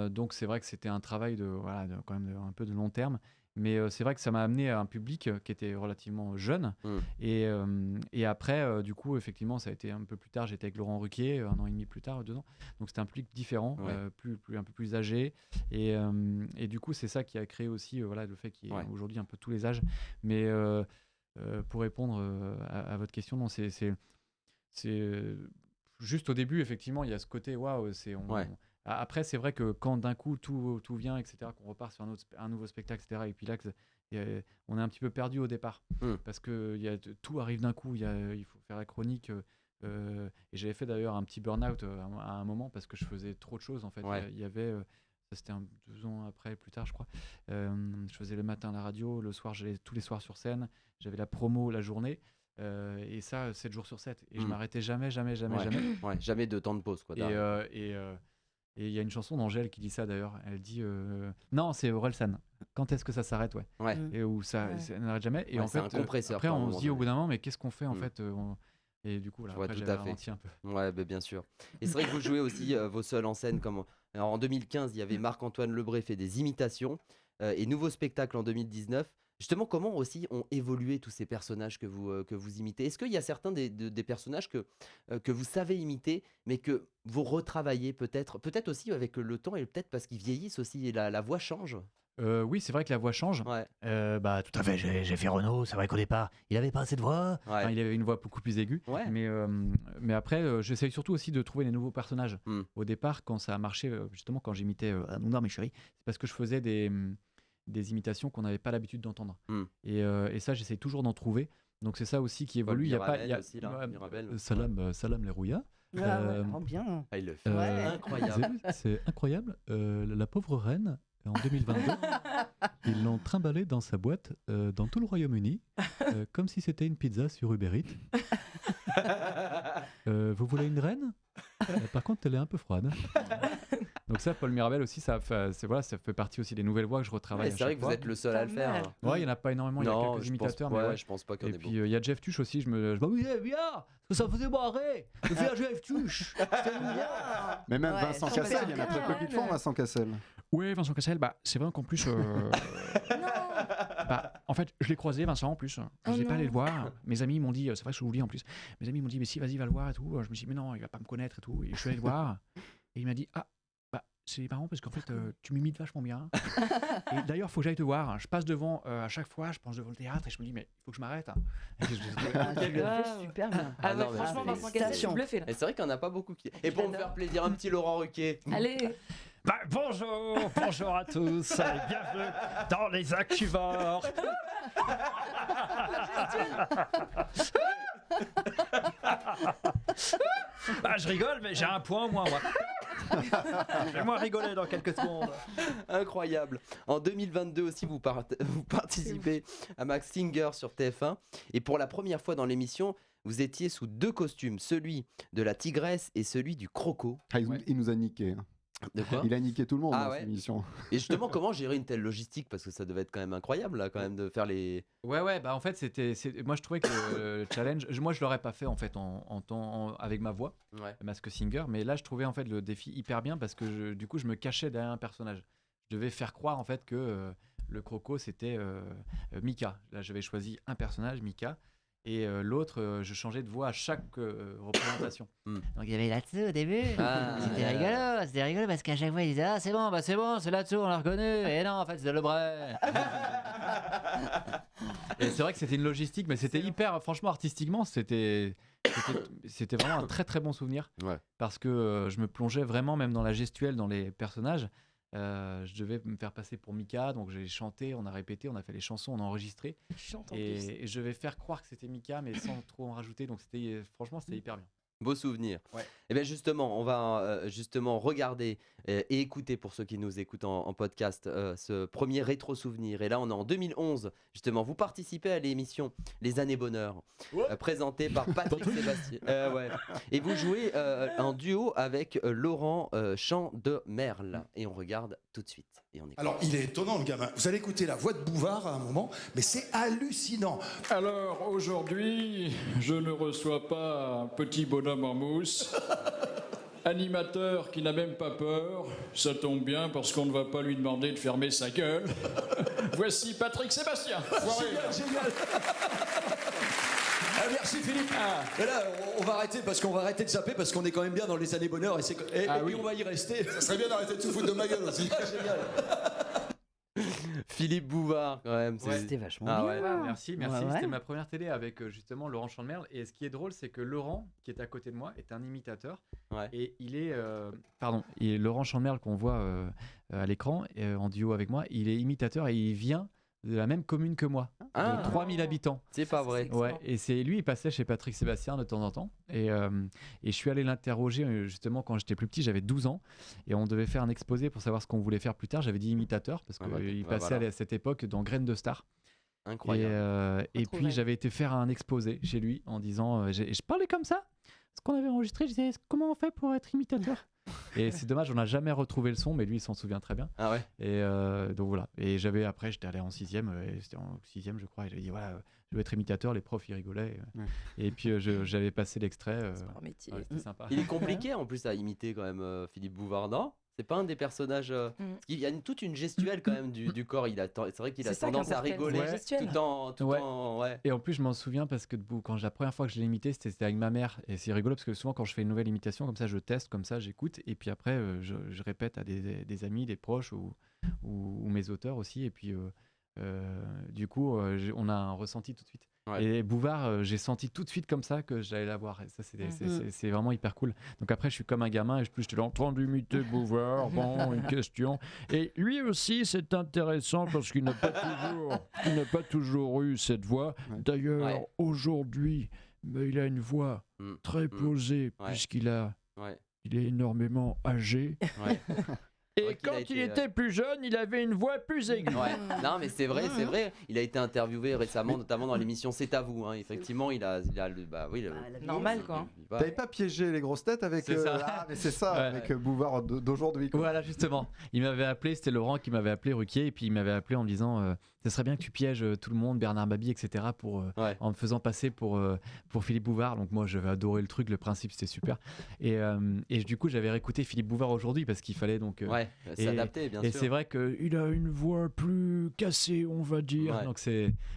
Donc c'est vrai que c'était un travail quand même un peu de long terme. Mais c'est vrai que ça m'a amené à un public qui était relativement jeune. Et après, du coup, effectivement, ça a été un peu plus tard. J'étais avec Laurent Ruquier, 1 an et demi plus tard, 2 ans. Donc c'était un public différent, un peu plus âgé. Et du coup, c'est ça qui a créé aussi le fait qu'il y ait aujourd'hui un peu tous les âges. Mais pour répondre à votre question, non, c'est juste au début, effectivement, il y a ce côté waouh. Après, c'est vrai que quand d'un coup tout vient, etc., qu'on repart sur un nouveau spectacle, etc., et puis là, on est un petit peu perdu au départ parce que tout arrive d'un coup. Il faut faire la chronique. Et j'avais fait d'ailleurs un petit burn-out à un moment parce que je faisais trop de choses en fait. Il y avait ça, c'était 2 ans après, plus tard, je crois. Je faisais le matin à la radio, le soir, j'allais tous les soirs sur scène. J'avais la promo la journée. Et ça, 7 jours sur 7. Et je m'arrêtais jamais. Ouais, jamais de temps de pause, quoi. Et il y a une chanson d'Angèle qui dit ça d'ailleurs. Elle dit non, c'est Orelsan. Quand est-ce que ça s'arrête, ouais. Et où ça n'arrête jamais. Et en c'est fait, un compresseur. après, on se dit au bout d'un moment, mais qu'est-ce qu'on fait en fait Et du coup, là, après, tout j'avais à fait. ralenti un peu. Ouais, bien sûr. Et c'est vrai que vous jouez aussi vos seuls en scène. Alors, en 2015, il y avait Marc-Antoine Lebré fait des imitations et nouveau spectacle en 2019. Justement, comment aussi ont évolué tous ces personnages que vous imitez? Est-ce qu'il y a certains des personnages que vous savez imiter, mais que vous retravaillez peut-être aussi avec le temps et peut-être parce qu'ils vieillissent aussi et la voix change? Oui, c'est vrai que la voix change. Ouais. Tout à fait, j'ai fait Renaud, c'est vrai qu'au départ, il avait pas assez de voix. Ouais. Enfin, il avait une voix beaucoup plus aiguë. Ouais. Mais après, j'essaye surtout aussi de trouver des nouveaux personnages. Au départ, quand ça a marché, justement, quand j'imitais Hanouna, mes chéris, c'est parce que je faisais des imitations qu'on n'avait pas l'habitude d'entendre. Et ça, j'essaye toujours d'en trouver. Donc c'est ça aussi qui évolue. Il y a pas, aussi, là, Mirabel. Salam les rouillas. Bien. Ah, il le fait. Ouais. Incroyable. C'est incroyable. La pauvre reine, en 2022, ils l'ont trimballée dans sa boîte dans tout le Royaume-Uni, comme si c'était une pizza sur Uber Eats. Vous voulez une reine? Par contre, elle est un peu froide. Donc ça, Paul Mirabel aussi, ça fait partie aussi des nouvelles voix que je retravaille. C'est vrai que vous êtes le seul à le faire. Ouais, il n'y en a pas énormément, il y a quelques imitateurs. Mais je pense pas qu'il y en ait et puis il y a Jeff Tuch aussi, oui, viens, parce que ça faisait marrer de faire Jeff Tuch. Mais même Ouais, Vincent Jean Cassel, il y en a très peu qui le font, Vincent Cassel. Ouais, Vincent Cassel, c'est vrai qu'en plus, en fait, je l'ai croisé, Vincent, en plus. Je n'ai pas allé le voir. Mes amis m'ont dit, c'est vrai que je l'oublie en plus. Mes amis m'ont dit, mais si, vas-y, va le voir et tout. Je me suis dit, mais non, il va pas me connaître et tout. Et je suis allé le voir. Et il m'a dit, c'est marrant parce qu'en fait, tu m'imites vachement bien. Et d'ailleurs, il faut que j'aille te voir. Je passe devant, à chaque fois, je pense devant le théâtre et je me dis, mais il faut que je m'arrête. Et Tu le fais super bien. Ah ouais, non, mais franchement, c'est- Vincent Cassel, je suis bluffé là. Et c'est vrai qu'il n'y en a pas beaucoup qui. Et pour me faire plaisir, un petit Laurent Ruquier. Allez, Bonjour à tous et bienvenue dans les Actuvores. Je rigole, mais j'ai un point au moins, moi. Je vais moins rigoler dans quelques secondes. Incroyable. En 2022 aussi, vous participez à Max Singer sur TF1. Et pour la première fois dans l'émission, vous étiez sous 2 costumes, celui de la tigresse et celui du croco. Ah, il nous a niqué. De quoi? Il a niqué tout le monde Ah dans ouais. cette émission. Et justement, comment gérer une telle logistique? Parce que ça devait être quand même incroyable, là, quand même, de faire les... Ouais, bah en fait, moi je trouvais que le challenge, moi je l'aurais pas fait en fait avec ma voix, Ouais. Mask Singer, mais là je trouvais en fait le défi hyper bien parce que du coup je me cachais derrière un personnage. Je devais faire croire en fait que le croco c'était Mika. Là j'avais choisi un personnage, Mika, et l'autre je changeais de voix à chaque représentation. Donc il y avait là-dessous au début. Ah, C'était rigolo parce qu'à chaque fois il disait ah c'est bon, c'est là-dessous, on l'a reconnu. Et non, en fait c'est Lebray. Et c'est vrai que c'était une logistique, mais c'était hyper, franchement artistiquement, c'était vraiment un très très bon souvenir. Ouais. Parce que je me plongeais vraiment même dans la gestuelle, dans les personnages. Je devais me faire passer pour Mika, donc j'ai chanté, on a répété, on a fait les chansons, on a enregistré. Et je vais faire croire que c'était Mika, mais sans trop en rajouter. Donc franchement, c'était hyper bien. Beau souvenir. Ouais. Et bien justement, on va justement regarder et écouter, pour ceux qui nous écoutent en podcast, ce premier rétro-souvenir. Et là, on est en 2011. Justement, vous participez à l'émission Les Années Bonheur, présentée par Patrick Sébastien. Ouais. Et vous jouez en duo avec Laurent Chandemerle. Et on regarde tout de suite. Et on écoute. Alors, il est étonnant, le gamin. Vous allez écouter la voix de Bouvard à un moment, mais c'est hallucinant. Alors, aujourd'hui, je ne reçois pas un petit bonhomme en mousse, animateur qui n'a même pas peur. Ça tombe bien parce qu'on ne va pas lui demander de fermer sa gueule. Voici Patrick Sébastien. Génial. Ah, merci Philippe. Et là, on va arrêter de zapper parce qu'on est quand même bien dans les années bonheur et oui, on va y rester. Ça serait bien d'arrêter de se foutre de ma gueule aussi. Génial. Philippe Bouvard, quand même. C'était vachement Ah bien. ouais. Merci. Ouais. C'était ma première télé avec justement Laurent Chandemerle. Et ce qui est drôle, c'est que Laurent, qui est à côté de moi, est un imitateur. Ouais. Et il est. Et Laurent Chandemerle, qu'on voit à l'écran, en duo avec moi, il est imitateur et il vient de la même commune que moi, de 3000 habitants. C'est pas vrai. Ouais, et c'est lui, il passait chez Patrick Sébastien de temps en temps. Et je suis allé l'interroger justement quand j'étais plus petit, j'avais 12 ans. Et on devait faire un exposé pour savoir ce qu'on voulait faire plus tard. J'avais dit imitateur parce qu'il passait à cette époque dans Graines de Star. Incroyable. Et puis j'avais été faire un exposé chez lui en disant, je parlais comme ça. Ce qu'on avait enregistré, je disais comment on fait pour être imitateur. Et c'est dommage, on n'a jamais retrouvé le son, mais lui il s'en souvient très bien. Ah ouais. Et donc voilà. Et après j'étais allé en 6e, c'était en 6e je crois, et j'avais dit voilà, je veux être imitateur, les profs ils rigolaient. Et puis j'avais passé l'extrait. C'est pas un métier. Ouais, c'était sympa. Il est compliqué en plus à imiter quand même Philippe Bouvard, non? C'est pas un des personnages. Parce qu'il y a toute une gestuelle quand même du corps. C'est vrai qu'il a tendance à rigoler tout en. Ouais. Et en plus, je m'en souviens parce que quand la première fois que je l'ai imité, c'était avec ma mère. Et c'est rigolo parce que souvent, quand je fais une nouvelle imitation, comme ça, je teste, comme ça, j'écoute. Et puis après, je répète à des amis, des proches ou mes auteurs aussi. Et puis, du coup, on a un ressenti tout de suite. Ouais. Et Bouvard, j'ai senti tout de suite comme ça que j'allais la voir. Et ça, c'est vraiment hyper cool. Donc après, je suis comme un gamin et je l'ai entendu imiter Bouvard. Bon, une question. Et lui aussi, c'est intéressant parce qu'il n'a pas toujours eu cette voix. D'ailleurs, aujourd'hui, il a une voix très posée puisqu'il il est énormément âgé. Ouais. Et quand il était plus jeune, il avait une voix plus aiguë. Ouais. Non, mais c'est vrai. Il a été interviewé récemment, notamment dans l'émission C'est à vous. Hein. Effectivement, il a normal quoi. T'avais pas piégé les grosses têtes avec. Mais c'est ça, avec Bouvard d'aujourd'hui. Voilà, justement. Il m'avait appelé, c'était Laurent qui m'avait appelé, Ruquier, et puis il m'avait appelé en me disant ce serait bien que tu pièges tout le monde, Bernard Mabie, etc., en me faisant passer pour Philippe Bouvard. Donc moi, j'avais adoré le truc, le principe, c'était super. Et du coup, j'avais réécouté Philippe Bouvard aujourd'hui parce qu'il fallait donc. S'adapter, bien sûr. Et c'est vrai qu'il a une voix plus cassée, on va dire. Ouais. Donc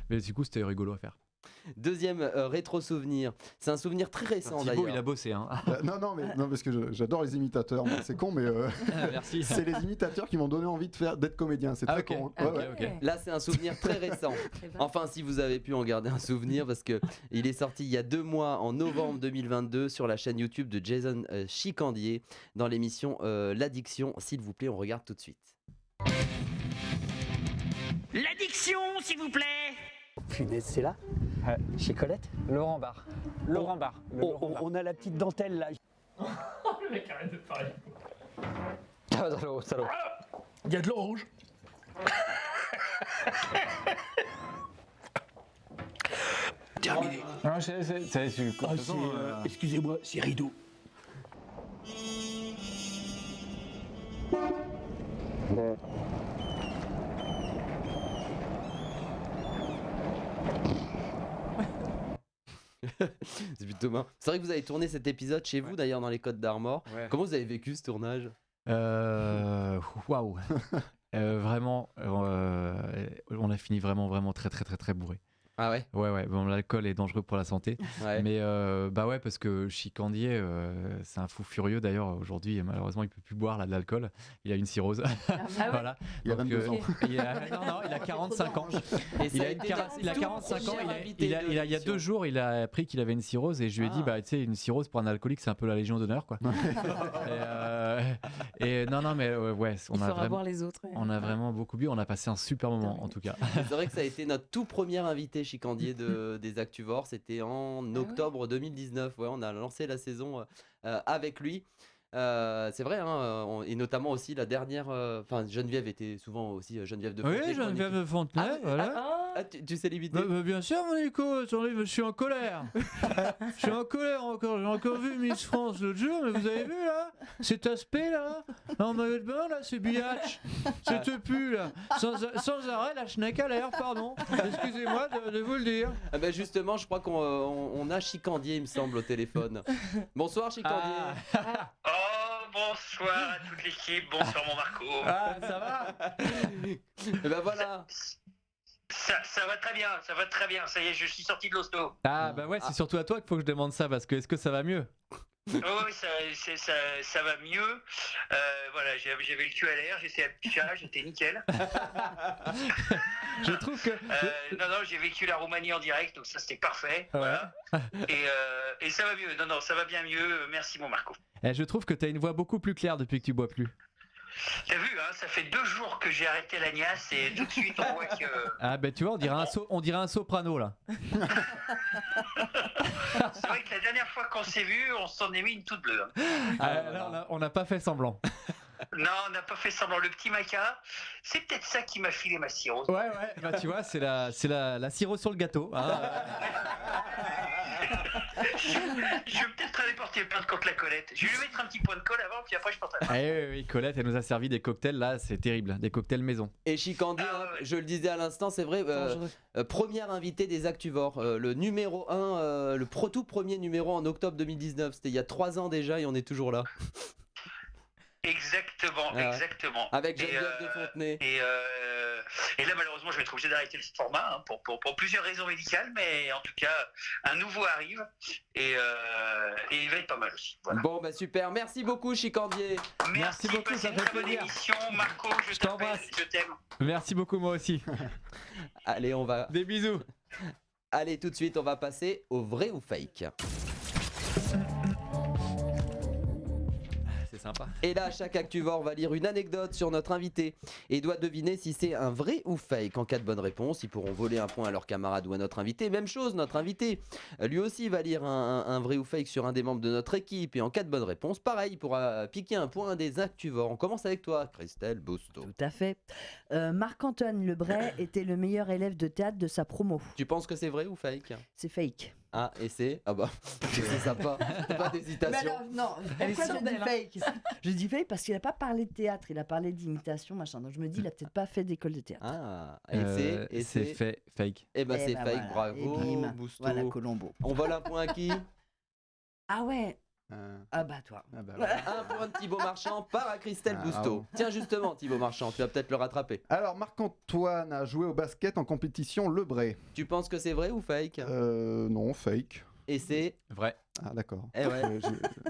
mais du coup, c'était rigolo à faire. Deuxième rétro-souvenir. C'est un souvenir très récent d'ailleurs. Il a bossé. Hein. Non, parce que j'adore les imitateurs. C'est con, mais merci. C'est les imitateurs qui m'ont donné envie d'être comédien. C'est très con. Okay. Là, c'est un souvenir très récent. Enfin, si vous avez pu en garder un souvenir, parce que il est sorti il y a 2 mois, en novembre 2022, sur la chaîne YouTube de Jason Chicandier, dans l'émission L'Addiction. S'il vous plaît, on regarde tout de suite. L'addiction, s'il vous plaît. Punaise, c'est là chez Colette. Laurent Barre. On a la petite dentelle là. Le mec arrête de parler. Ah, salaud. Il y a de l'orange. terminé. Non, c'est Excusez-moi, c'est rideau. C'est plutôt marrant. C'est vrai que vous avez tourné cet épisode chez vous d'ailleurs dans les Côtes d'Armor. Ouais. Comment vous avez vécu ce tournage? Waouh. Vraiment, on a fini vraiment très très très très bourré. Ah ouais? Ouais. Bon, l'alcool est dangereux pour la santé. Ouais. Mais bah ouais, parce que Chicandier, c'est un fou furieux. D'ailleurs, aujourd'hui, malheureusement, il peut plus boire là, de l'alcool. Il a une cirrhose. Voilà. Il a 22 ans. Il a 45 ans. Et ça Il a 45 ans. Il y a 2 jours, il a appris qu'il avait une cirrhose et je lui ai dit, bah tu sais, une cirrhose pour un alcoolique, c'est un peu la Légion d'honneur, quoi. et non, mais ouais, Il faudra voir les autres. on a vraiment beaucoup bu. On a passé un super moment, en tout cas. C'est vrai que ça a été notre tout premier invité Chicandier des Actuvores. C'était en octobre 2019. Ouais, on a lancé la saison avec lui. C'est vrai, hein, et notamment aussi la dernière. Enfin, Geneviève était souvent aussi Geneviève de Fontenay. Oui, Geneviève de Fontenay, voilà. Tu sais l'imiter? Bien sûr, mon Nico, attendez, je suis en colère. Je suis en colère encore. J'ai encore vu Miss France l'autre jour, mais vous avez vu là cet aspect là en maillot de bain là, c'est biatch. Cette pu là. Sans arrêt, la schneck à l'air, pardon. Excusez-moi de vous le dire. Ah ben justement, je crois qu'on a Chicandier, il me semble, au téléphone. Bonsoir Chicandier. Oh, bonsoir à toute l'équipe, bonsoir mon Marco. Ah, ça va? Et ben voilà. Ça va très bien, ça y est, je suis sorti de l'hosto. Ah bah ouais, c'est surtout à toi qu'il faut que je demande ça, parce que est-ce que ça va mieux? Oui, ça va mieux. Voilà, j'avais le cul à l'air, j'ai fait un chat, j'étais nickel. Je trouve que... Non, j'ai vécu la Roumanie en direct, donc ça c'était parfait. Ouais. Voilà. Et ça va mieux, non, ça va bien mieux, merci mon Marco. Je trouve que t'as une voix beaucoup plus claire depuis que tu bois plus. T'as vu, hein, ça fait 2 jours que j'ai arrêté l'agnasse et tout de suite on voit que... Ah bah tu vois, on dirait un soprano là. C'est vrai que la dernière fois qu'on s'est vu, on s'en est mis une toute bleue. Là, on n'a pas fait semblant. Non, on n'a pas fait semblant. Le petit maca, c'est peut-être ça qui m'a filé ma cirrhose. Ouais, bah tu vois, c'est la cirrhose sur le gâteau. Hein. Je vais peut-être aller porter plainte contre la Colette. Je vais lui mettre un petit point de colle avant, puis après je porterai plainte. Oui, Colette, elle nous a servi des cocktails là, c'est terrible, des cocktails maison. Et Chicandier, je le disais à l'instant, c'est vrai, premier invité des Actuvores, le numéro 1, le tout premier numéro en octobre 2019. C'était il y a 3 ans déjà et on est toujours là. Exactement. Avec Geneviève de Fontenay. Et là, malheureusement, je vais être obligé d'arrêter le format hein, pour plusieurs raisons médicales, mais en tout cas, un nouveau arrive et il va être pas mal aussi. Voilà. Bon, bah super. Merci beaucoup, Chicandier. Merci beaucoup, ça fait plaisir. Émission, Marco, je t'embrasse, je t'aime. Merci beaucoup, moi aussi. Allez, on va. Des bisous. Allez, tout de suite, on va passer au vrai ou fake. C'est sympa. Et là, chaque Actuvore va lire une anecdote sur notre invité et doit deviner si c'est un vrai ou fake. En cas de bonne réponse, ils pourront voler un point à leur camarade ou à notre invité. Même chose, notre invité, lui aussi va lire un vrai ou fake sur un des membres de notre équipe. Et en cas de bonne réponse, pareil, il pourra piquer un point des Actuvores. On commence avec toi, Christelle Bousteau. Tout à fait. Marc-Antoine Lebray était le meilleur élève de théâtre de sa promo. Tu penses que c'est vrai ou fake? C'est fake. Ah, et c'est... Ah bah, c'est sympa. Pas d'hésitation. Mais alors, non, pourquoi je dis fake? Je dis fake parce qu'il n'a pas parlé de théâtre, il a parlé d'imitation, machin. Donc je me dis, il a peut-être pas fait d'école de théâtre. Ah, et c'est fake. Eh ben c'est fake, voilà. bravo, Bousteau. Voilà, Colombo. On vole un point à qui? Ah ouais. Ah bah toi. Un point de Thibaut Marchand part à Christelle Bousteau. Tiens justement Thibaut Marchand, tu vas peut-être le rattraper. Alors Marc-Antoine a joué au basket en compétition Lebray. Tu penses que c'est vrai ou fake? Non, fake. Et c'est vrai. Ah d'accord. Eh ouais.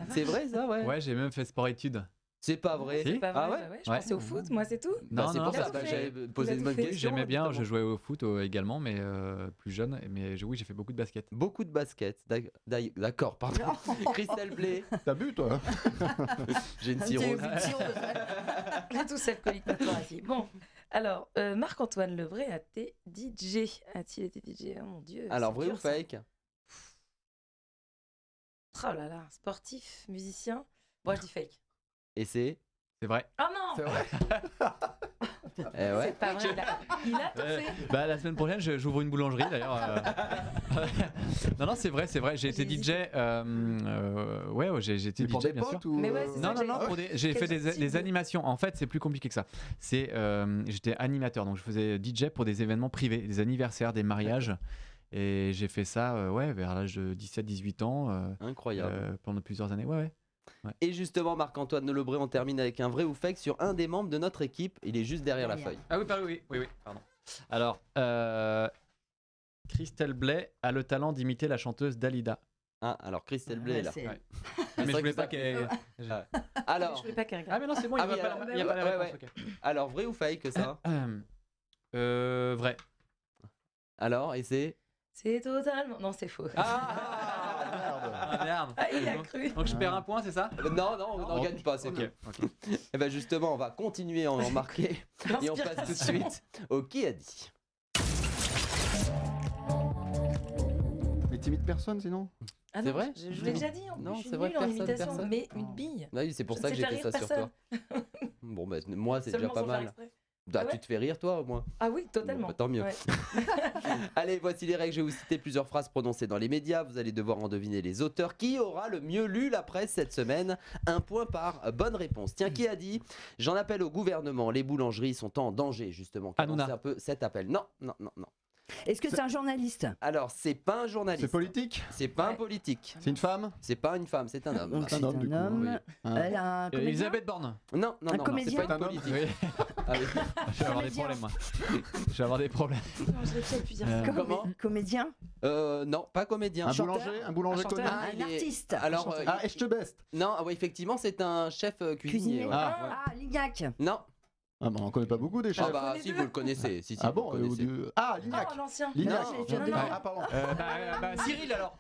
C'est vrai ça, ouais. Ouais, j'ai même fait sport-études. C'est pas vrai. C'est pas vrai, ah ouais, bah ouais, je pensais au foot, moi c'est tout. Non, c'est pour ça que j'avais posé une bonne question. J'aimais bien, je jouais au foot également, mais plus jeune. Mais oui, j'ai fait beaucoup de basket. Beaucoup de basket, d'accord, pardon. Christelle Blé. T'as bu toi? J'ai une cirrhose. On est tous alcooliques maintenant ici. Bon, alors, Marc-Antoine Lebray a été DJ. A-t-il été DJ? Oh mon Dieu. Alors, vrai ou fake? Oh là là, sportif, musicien. Bon, je dis fake. Et c'est vrai. Ah non. C'est vrai. C'est pas vrai, il a tout fait. Bah, la semaine prochaine, j'ouvre une boulangerie d'ailleurs. Non, c'est vrai. J'ai été DJ. J'ai été pour DJ, des bien sûr. potes ou... Mais ouais, c'est ça que Non, j'ai fait des animations. En fait, c'est plus compliqué que ça. J'étais animateur, donc je faisais DJ pour des événements privés, des anniversaires, des mariages. Et j'ai fait ça vers l'âge de 17-18 ans. Incroyable. Pendant plusieurs années. Ouais. Et justement, Marc-Antoine Lebré, on termine avec un vrai ou fake sur un des membres de notre équipe. Il est juste derrière la feuille. Ah oui, pardon. Alors, Christelle Blay a le talent d'imiter la chanteuse Dalida. Ah, alors Christelle Blay est là. Ouais. Mais je voulais pas qu'elle... Alors... Je voulais pas qu'elle regarde. Ah mais non, c'est bon, il n'y a pas la réponse. Ok. Alors, vrai ou fake ça? Vrai. Alors, et c'est... C'est totalement... Non, c'est faux. Merde. Ah, il a cru. Donc je perds un point, c'est ça? Non, on n'en gagne pas, c'est ok. Et ben justement, on va continuer à en marquer et on passe tout de suite au qui a dit. Mais t'imites personne sinon? Ah c'est non, vrai? Je l'ai déjà dit. Non, je suis c'est vrai, nulle en imitation, mais une bille. Ah oui, c'est pour Je ça ne que sais j'ai faire fait ça rire sur toi. personne. Bon, bah, moi, c'est Seulement déjà pas sans faire mal. exprès. Bah, Ah ouais tu te fais rire, toi, au moins? Ah oui, totalement. Bon, bah, tant mieux. Ouais. Allez, voici les règles. Je vais vous citer plusieurs phrases prononcées dans les médias. Vous allez devoir en deviner les auteurs. Qui aura le mieux lu la presse cette semaine? Un point par bonne réponse. Tiens, qui a dit? J'en appelle au gouvernement. Les boulangeries sont en danger, justement. Hanouna. Commencez un peu cet appel. Non. Est-ce que c'est un journaliste? Alors, c'est pas un journaliste. C'est politique? C'est pas un politique. C'est une femme? C'est pas une femme, c'est un homme. Donc c'est un du coup, homme. oui. Elle a un comédien? Elisabeth Borne. Non, Un comédien? c'est pas une Un homme. politique. Ah oui. Je vais avoir des problèmes, moi. Je vais avoir des problèmes. Non, je l'ai peut-être pu dire. Comment? Comédien? Non, pas comédien. Un Chanteur? boulanger? Un boulanger Un connu? chanteur. Un il est- artiste? Alors, Ah, Echtebest. non, ouais, effectivement, c'est un chef cuisinier. Cuisinier? Ouais. Ah, Lignac. Non. Ah, bah, on connaît pas beaucoup des chefs. Ah bah connaît si, deux. vous le connaissez. Si, Ah vous bon? le connaissez. Ah, Lignac. Oh, l'ancien. Lignac. Non, non, non. Ah, pardon. Cyril alors.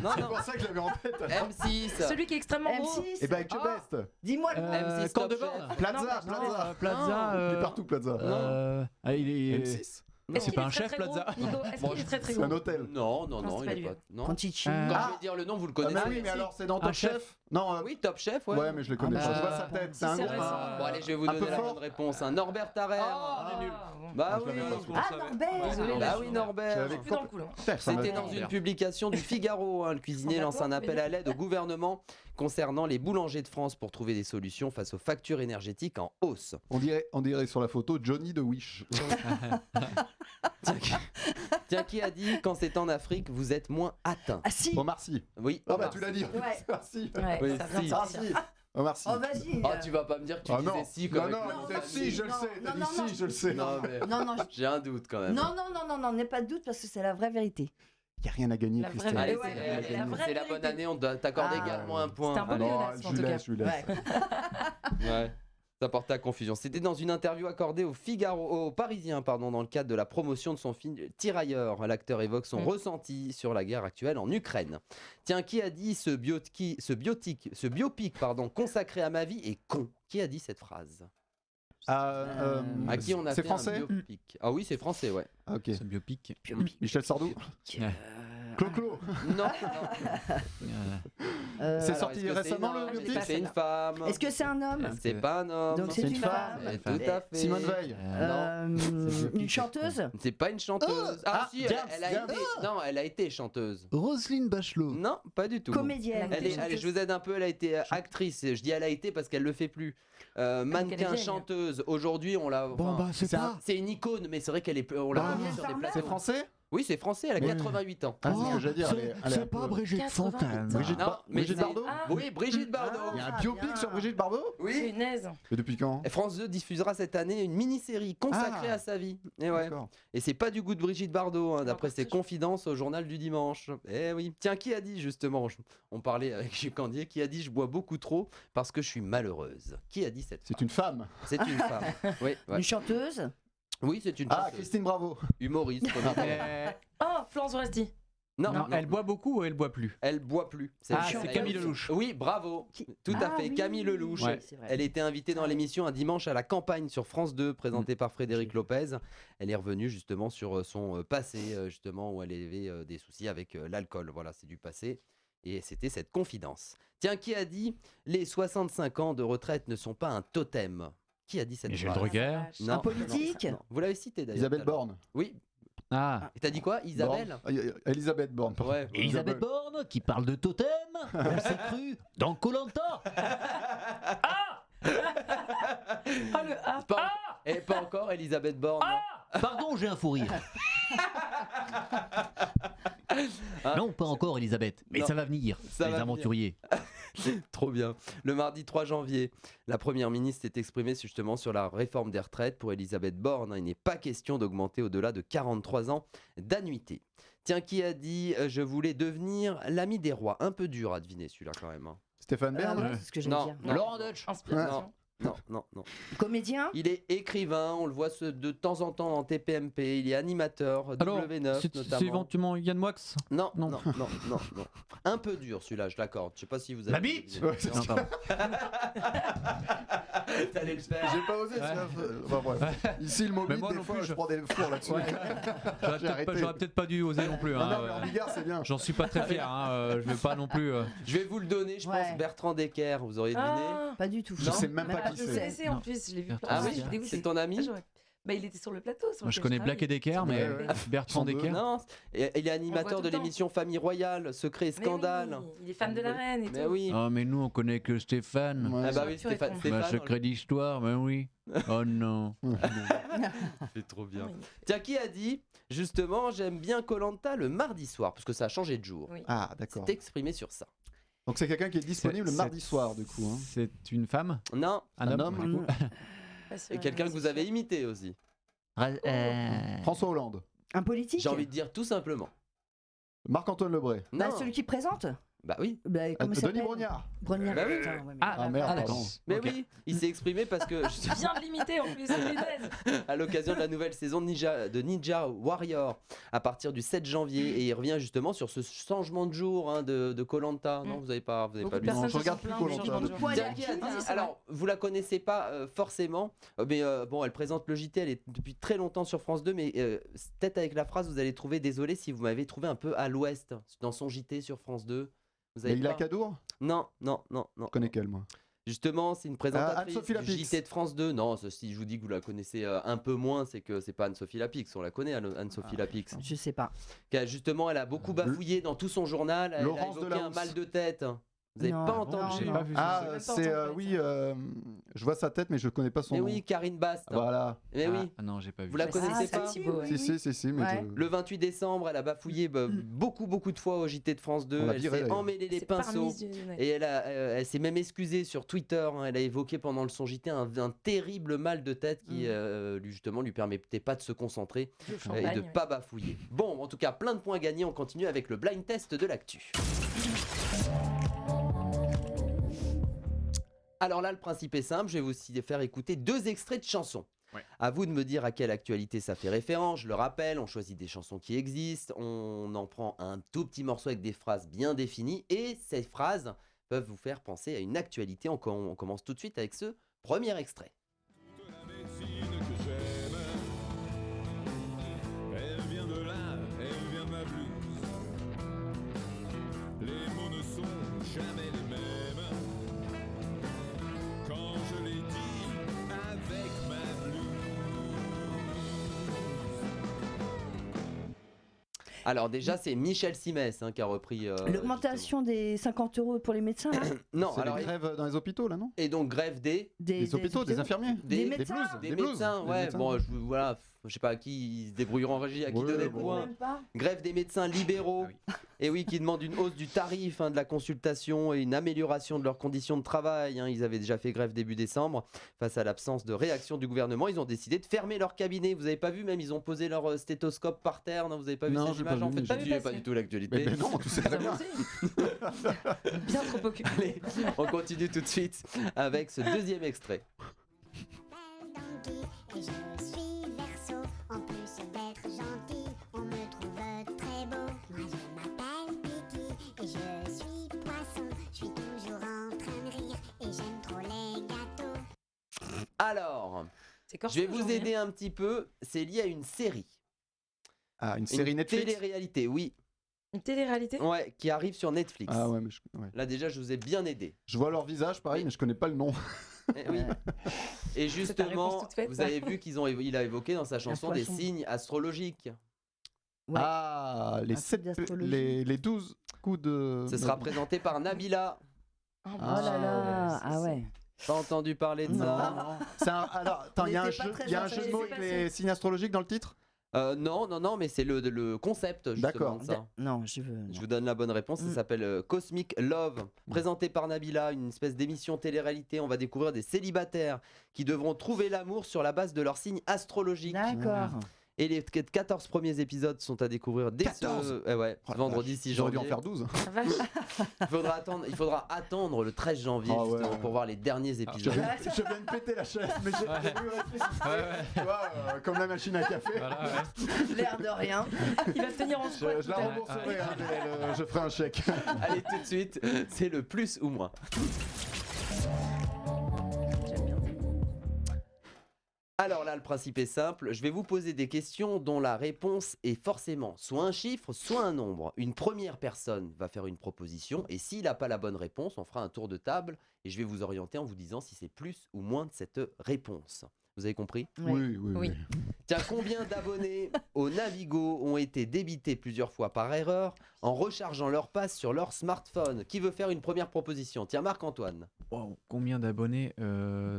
Non, C'est non. pour ça que je l'avais en tête. M6. Celui qui est extrêmement gros. M6. Et bah, Echtebest. Dis-moi le nom. M6 Camp de Top Borne. Chef. Plaza, Non, Plaza. Plaza. Il est partout, Plaza. Il est... M6. Est-ce C'est qu'il pas est un très, chef, très gros, Plaza. Nico, est-ce Bon, qu'il est très très C'est un gros? hôtel. Non, Non, c'est il pas est lui. pas. Non. Contici. Quand je vais dire le nom, vous le Ah, connaissez. mais oui, mais alors c'est dans Un Top chef. Chef? Non, Oui, Top Chef, ouais. ouais, mais je les connais Ah, pas. bah, Je vois sa tête. C'est un c'est gros. récent. Bon, allez, je vais vous Un donner peu la fort. bonne réponse. Un Norbert Tarrer. on est nul. Bah je oui. l'avais pas ce Ah, Norbert. Désolé, Bah je oui, suis- Norbert. J'avais plus dans le coup, là. C'était dans une publication du Figaro. Le cuisinier lance un appel à l'aide au gouvernement concernant les boulangers de France pour trouver des solutions face aux factures énergétiques en hausse. On dirait sur la photo Johnny de Wish. Tiens, qui a dit quand c'est en Afrique, vous êtes moins atteint? Ah si. Omar Sy. Oui. Ah bah Omar tu l'as Sy. dit. Ouais. Merci. Ouais, Oui, ça vient de si. Ah sortir. si. Omar Sy. Oh, vas-y. Oh, tu vas pas me dire que tu Ah disais non. si comme Non, avec non, ton t'as ami. dit si, je le Non, sais. T'as non, dit non, si, je le sais. Non, mais Non, j'ai un doute quand même. non, n'aie pas de doute parce que c'est la vraie vérité. Il n'y a rien à gagner, La vraie Christelle. Allez, vérité. c'est La vraie c'est la vérité. bonne année, on doit t'accorder Ah. également un point. C'est un bon Allez. pléonasme, je en lui tout cas. laisse, je lui laisse. Ouais. Ça porte à confusion. C'était dans une interview accordée au Parisien, dans le cadre de la promotion de son film Tirailleurs. L'acteur évoque son ressenti sur la guerre actuelle en Ukraine. Tiens, qui a dit ce biopic consacré à ma vie est con? Qui a dit cette phrase? À À qui on a c'est fait français un biopic? Ah oui, c'est français, ouais. Ok. C'est biopic. Michel Sardou. Clo-Clo. Non. C'est Alors, sorti est-ce que récemment c'est le une- biopic? Est-ce que c'est une femme? Est-ce que c'est un homme? C'est pas un homme. Donc c'est une femme. Tout à fait. Simone Veil. Une chanteuse? C'est pas une chanteuse. Si, Diams, elle a Diams. été. Non, elle a été chanteuse. Roselyne Bachelot. Non, pas du tout. Comédienne. Allez, je vous aide un peu. Elle a été actrice. Je dis elle a été parce qu'elle le fait plus. Mannequin, vieille. chanteuse. Aujourd'hui, on l'a. Bon, bah, c'est pas. C'est une icône, mais c'est vrai qu'elle est. On l'a Ah, vue sur des plateaux. C'est français? Oui, c'est français. Elle a 88 ans. Ah, c'est ce que j'allais dire. C'est pas Brigitte 88 Fontaine. Brigitte Non, mais Brigitte c'est- Bardot? Ah. Oui, Brigitte Bardot. Il y a un Ah, biopic bien. sur Brigitte Bardot? Oui. Punaise. Et depuis quand? Et France 2 diffusera cette année une mini-série consacrée Ah. à sa vie. Et ouais. D'accord. Et c'est pas du goût de Brigitte Bardot, d'après ses très confidences au journal du dimanche. Eh oui. Tiens, qui a dit justement, on parlait avec Gilles Candier, qui a dit je bois beaucoup trop parce que je suis malheureuse? Qui a dit cette C'est phrase? une femme. C'est une femme. Oui, ouais. Une chanteuse? Oui, c'est une Ah, chanteuse. Christine Bravo. Humoriste. comédienne. Oh, Florence Foresti. Non, Non, elle boit beaucoup ou elle boit plus? Elle boit plus. Ah, elle. c'est Camille Lelouch. Oui, bravo. Tout à fait, oui. Camille Lelouch. Ouais. C'est vrai. Elle était invitée dans l'émission Un dimanche à la campagne sur France 2, présentée par Frédéric Lopez. Elle est revenue justement sur son passé, justement, où elle avait des soucis avec l'alcool. Voilà, c'est du passé. Et c'était cette confidence. Tiens, qui a dit les 65 ans de retraite ne sont pas un totem? Qui a dit cette Michel phrase? Drucker. Non, Un politique? non. Vous l'avez cité d'ailleurs. Isabelle tout à l'heure. Borne. Oui. Ah, Et t'as dit quoi? Isabelle? Elisabeth Borne. pardon. Ouais. Elisabeth Borne qui parle de totem. On s'est cru dans Koh-Lanta. Oh le A. Et pas encore Elisabeth Borne. non. Pardon, j'ai un fou rire. Non, pas encore, Elisabeth. Mais Non. ça va venir. Ça les va aventuriers. Trop bien. Le mardi 3 janvier, la première ministre s'est exprimée justement sur la réforme des retraites pour Elisabeth Borne. Il n'est pas question d'augmenter au-delà de 43 ans d'annuité. Tiens, qui a dit je voulais devenir l'ami des rois? Un peu dur à deviner celui-là quand même. hein. Stéphane Bern. Ouais, c'est ce que j'allais Non, dire. non. Laurent Deutsch. Inspiration. Non. Comédien? Il est écrivain, on le voit de temps en temps en TPMP, il est animateur, alors, W9 c'est notamment. éventuellement Yann Moix. Non. Non. Un peu dur celui-là, je l'accorde. Je sais pas si vous avez... La bite deviné. Ouais, Non, c'est pardon. T'allais le faire. J'ai pas osé. Enfin, bref. Ici, le mot Mais bite, moi des non fois, plus, je prends des fours là-dessus. J'aurais peut-être pas dû oser non plus. Non, hein, non, mais en Ligue 1, c'est bien. J'en suis pas très fier. Je vais pas non plus. Je vais vous le donner, je Ouais. pense, Bertrand Decker, vous auriez deviné. Pas du tout. Je sais même pas Ah, qui je c'est. sais en plus, je l'ai vu. Ah plein de oui, fois, je suis dégoûtée. c'est ton ami? Ah, j'aurais- Bah, il était sur le plateau. sur Moi, je lequel connais travaille. Black et Decker, mais Ouais. Bertrand Sont deux. Decker. Non, il est animateur tout de le temps. l'émission Famille Royale, Secret et Mais Scandale. oui, il est fan de la reine et Mais tout. oui. Oh, mais nous, on connaît que Stéphane. Ouais. Ah bah oui, Tu réponds. Stéphane. Ma secret d'histoire, mais oui. Oh non. C'est trop bien. Oui. Tiens, qui a dit justement j'aime bien Koh-Lanta le mardi soir parce que ça a changé de jour. Oui. Ah, d'accord. C'est exprimé sur ça. Donc c'est quelqu'un qui est disponible le C'est- mardi soir, du coup. hein. C'est une femme? Non, Un homme? homme. du coup Pas sûr, et quelqu'un que c'est vous avez sûr. imité aussi. François Hollande. Un politique? J'ai envie de dire tout simplement. Marc-Antoine Lebray. Bah, Non. celui qui présente? Bah oui. Bah, comment il Denis s'appelle? Brognard. Brognard. Bah oui. Putain, ouais, mais- Ah merde, Alex. pardon. Mais Ok. oui, il s'est exprimé parce que Tu viens de l'imiter en plus, c'est punaise. à l'occasion de la nouvelle saison de Ninja Warrior à partir du 7 janvier et il revient justement sur ce changement de jour hein, de Koh-Lanta. Non, vous avez pas Beaucoup lu. de Non, personnes je se regarde sont plus plaintes du Koh-Lanta changement de depuis. jour. Tiens, qui a dit Ah, c'est alors, vous la connaissez pas forcément, mais bon, elle présente le JT, elle est depuis très longtemps sur France 2, mais peut-être avec la phrase, vous allez trouver, désolé si vous m'avez trouvé un peu à l'ouest dans son JT sur France 2. Vous avez Leïla pas Kadour. Non. Je connais qu'elle, moi. Justement, c'est une présentatrice Anne-Sophie du Lapix. JT de France 2. Non, si je vous dis que vous la connaissez un peu moins, c'est que c'est pas Anne-Sophie Lapix. On la connaît, Anne-Sophie Lapix. Je sais pas. Justement, elle a beaucoup bafouillé dans tout son journal. Elle a Laurence évoqué un Delahousse. mal de tête. Vous n'avez Non, pas non, entendu? J'ai pas vu Ah, J'ai même pas c'est entendu oui, je vois sa tête, mais je connais pas son Mais nom. oui, Karine Bast. Voilà. Mais oui. Ah non, j'ai pas vu. Vous la Ah, connaissez c'est pas? Thibaut, ouais. Si, mais Ouais. je- Le 28 décembre, elle a bafouillé beaucoup de fois au JT de France 2. On l'a Elle virée, s'est d'ailleurs. emmêlé les C'est pas pinceaux. remise du- ouais. Et elle s'est même excusée sur Twitter. hein. Elle a évoqué pendant son JT un terrible mal de tête qui lui permettait pas de se concentrer Du et de champagne, ouais. pas bafouiller. Bon, en tout cas, plein de points gagnés. On continue avec le blind test de l'actu. Alors là, le principe est simple. Je vais vous faire écouter 2 extraits de chansons. Ouais. À vous de me dire à quelle actualité ça fait référence. Je le rappelle, on choisit des chansons qui existent. On en prend un tout petit morceau avec des phrases bien définies. Et ces phrases peuvent vous faire penser à une actualité. On commence tout de suite avec ce premier extrait. Elle vient de là, elle vient de ma blouse. Les mots ne sont jamais les mêmes. Quand je les dis avec ma blouse. Alors déjà, c'est Michel Simès qui a repris... L'augmentation des 50 € pour les médecins là Non, C'est alors... les grèves dans les hôpitaux, là, non? Et donc grève Des hôpitaux, des infirmiers, Des médecins. Des blues, médecins, des ouais. médecins. Bon, voilà, je sais pas à qui ils se débrouilleront en régie, à qui Ouais, donner le bon. point. Même pas. Grève des médecins libéraux. Et oui, qui demandent une hausse du tarif de la consultation et une amélioration de leurs conditions de travail. Ils avaient déjà fait grève début décembre. Face à l'absence de réaction du gouvernement, ils ont décidé de fermer leur cabinet. Vous avez pas vu, même ils ont posé leur stéthoscope par terre. Non, vous avez pas vu Non, cette j'ai image pas en vu, fait, mais pas j'ai vu vu pas du tout l'actualité. Mais non, tu sais très bien. Bien trop occupé. Allez, on continue tout de suite avec ce deuxième extrait. Et je suis Verseau, en plus d'être gentil, on me trouve très beau. Moi je m'appelle Piki et je suis poisson. Je suis toujours en train de rire et j'aime trop les gâteaux. Alors, C'est corse je vais vous aujourd'hui, aider un petit peu. C'est lié à une série. Ah, une série Netflix. Télé-réalité, oui. Une télé-réalité? Ouais, qui arrive sur Netflix. Ah ouais, mais ouais. Là déjà, je vous ai bien aidé. Je vois leur visage, pareil, mais je connais pas le nom. Oui. Et C'est ta réponse justement, toute faite, vous ça. avez vu il a évoqué dans sa chanson des poisson. signes astrologiques. Ouais. Ah, Un truc d'astrologie. les 12 coups de. Ce sera présenté par Nabila. Oh là là, ah ouais. Pas entendu parler de ça? Alors, attends, il y a On un était pas jeu, très il y a un intéressés, jeu de mots avec les signes astrologiques dans le titre? Non, mais c'est le concept justement D'accord. de ça. Non, je veux. Je vous donne la bonne réponse, ça s'appelle Cosmic Love, présenté par Nabila, une espèce d'émission télé-réalité. On va découvrir des célibataires qui devront trouver l'amour sur la base de leur signe astrologique. D'accord. Et les 14 premiers épisodes sont à découvrir dès 14 vendredi 6 J'aurais janvier. dû en faire 12. Il faudra attendre le 13 janvier justement, pour voir les derniers épisodes. Je viens de péter la chaise, mais j'ai voulu rester. Tu vois, comme la machine à café. L'air de rien. Il va se tenir en squat. Je la rembourserai, hein, mais je ferai un chèque. Allez, tout de suite, c'est le plus ou moins. Alors là, le principe est simple. Je vais vous poser des questions dont la réponse est forcément soit un chiffre, soit un nombre. Une première personne va faire une proposition et s'il n'a pas la bonne réponse, on fera un tour de table et je vais vous orienter en vous disant si c'est plus ou moins de cette réponse. Vous avez compris? Oui. Tiens, combien d'abonnés au Navigo ont été débités plusieurs fois par erreur en rechargeant leur passe sur leur smartphone? Qui veut faire une première proposition? Tiens, Marc-Antoine. Wow, combien d'abonnés